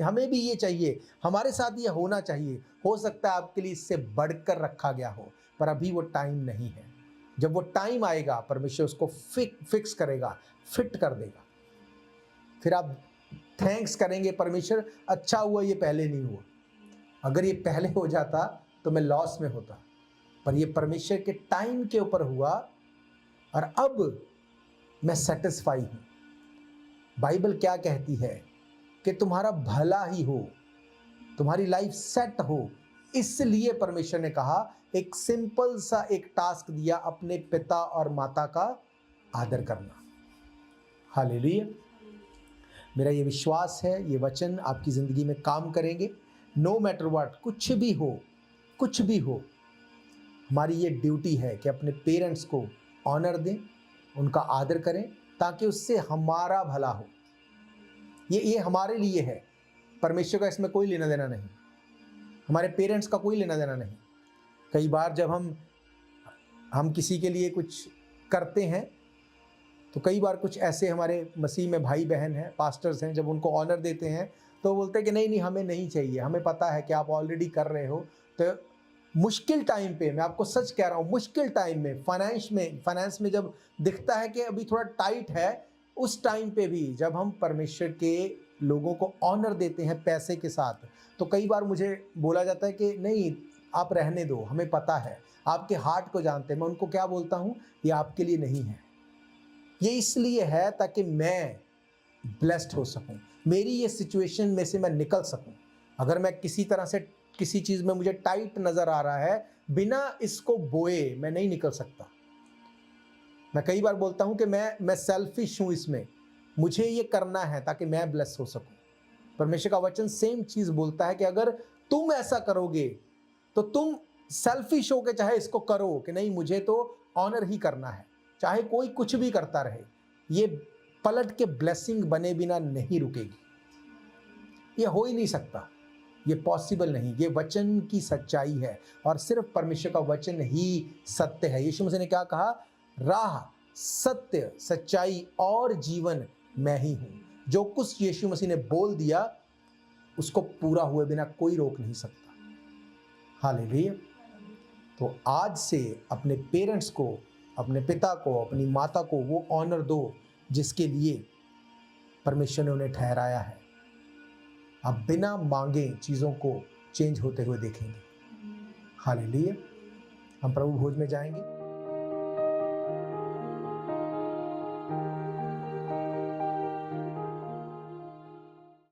हमें भी ये चाहिए, हमारे साथ ये होना चाहिए। हो सकता है आपके लिए इससे बढ़कर रखा गया हो, पर अभी वो टाइम नहीं है। जब वो टाइम आएगा, परमेश्वर उसको फिक्स करेगा, फिट कर देगा। फिर आप थैंक्स करेंगे, परमेश्वर अच्छा हुआ ये पहले नहीं हुआ। अगर ये पहले हो जाता तो मैं लॉस में होता, पर ये परमेश्वर के टाइम के ऊपर हुआ और अब मैं सेटिस्फाई हूं। बाइबल क्या कहती है कि तुम्हारा भला ही हो, तुम्हारी लाइफ सेट हो, इसलिए परमेश्वर ने कहा एक सिंपल सा एक टास्क दिया, अपने पिता और माता का आदर करना। हालेलुया। मेरा ये विश्वास है ये वचन आपकी ज़िंदगी में काम करेंगे। नो मैटर व्हाट, कुछ भी हो, हमारी ये ड्यूटी है कि अपने पेरेंट्स को ऑनर दें, उनका आदर करें, ताकि उससे हमारा भला हो। ये हमारे लिए है, परमेश्वर का इसमें कोई लेना देना नहीं, हमारे पेरेंट्स का कोई लेना देना नहीं। कई बार जब हम किसी के लिए कुछ करते हैं तो कई बार कुछ ऐसे हमारे मसीह में भाई बहन हैं, पास्टर्स हैं, जब उनको ऑनर देते हैं तो बोलते हैं कि नहीं हमें नहीं चाहिए, हमें पता है कि आप ऑलरेडी कर रहे हो। तो मुश्किल टाइम पे, मैं आपको सच कह रहा हूँ, मुश्किल टाइम में फाइनेंस में जब दिखता है कि अभी थोड़ा टाइट है, उस टाइम पे भी जब हम परमेश्वर के लोगों को ऑनर देते हैं पैसे के साथ, तो कई बार मुझे बोला जाता है कि नहीं आप रहने दो, हमें पता है, आपके हार्ट को जानते हैं। मैं उनको क्या बोलता हूँ, ये आपके लिए नहीं है, ये इसलिए है ताकि मैं ब्लेस्ड हो सकूं, मेरी ये सिचुएशन में से मैं निकल सकूं। अगर मैं किसी तरह से किसी चीज़ में मुझे टाइट नज़र आ रहा है, बिना इसको बोए मैं नहीं निकल सकता। मैं कई बार बोलता हूं कि मैं सेल्फिश हूं, इसमें मुझे ये करना है ताकि मैं ब्लेस हो सकूं। परमेश्वर का वचन सेम चीज़ बोलता है कि अगर तुम ऐसा करोगे तो तुम सेल्फिश हो के चाहे इसको करो कि नहीं मुझे तो ऑनर ही करना है, चाहे कोई कुछ भी करता रहे, ये पलट के ब्लेसिंग बने बिना नहीं रुकेगी। ये हो ही नहीं सकता, ये पॉसिबल नहीं। ये वचन की सच्चाई है और सिर्फ परमेश्वर का वचन ही सत्य है। यीशु मसीह ने क्या कहा, राह, सत्य, सच्चाई और जीवन मैं ही हूं। जो कुछ यीशु मसीह ने बोल दिया उसको पूरा हुए बिना कोई रोक नहीं सकता। हालेलुया। तो आज से अपने पेरेंट्स को, अपने पिता को, अपनी माता को वो ऑनर दो जिसके लिए परमेश्वर ने उन्हें ठहराया है। आप बिना मांगे चीज़ों को चेंज होते हुए देखेंगे। हालेलुया। हम प्रभु भोज में जाएंगे।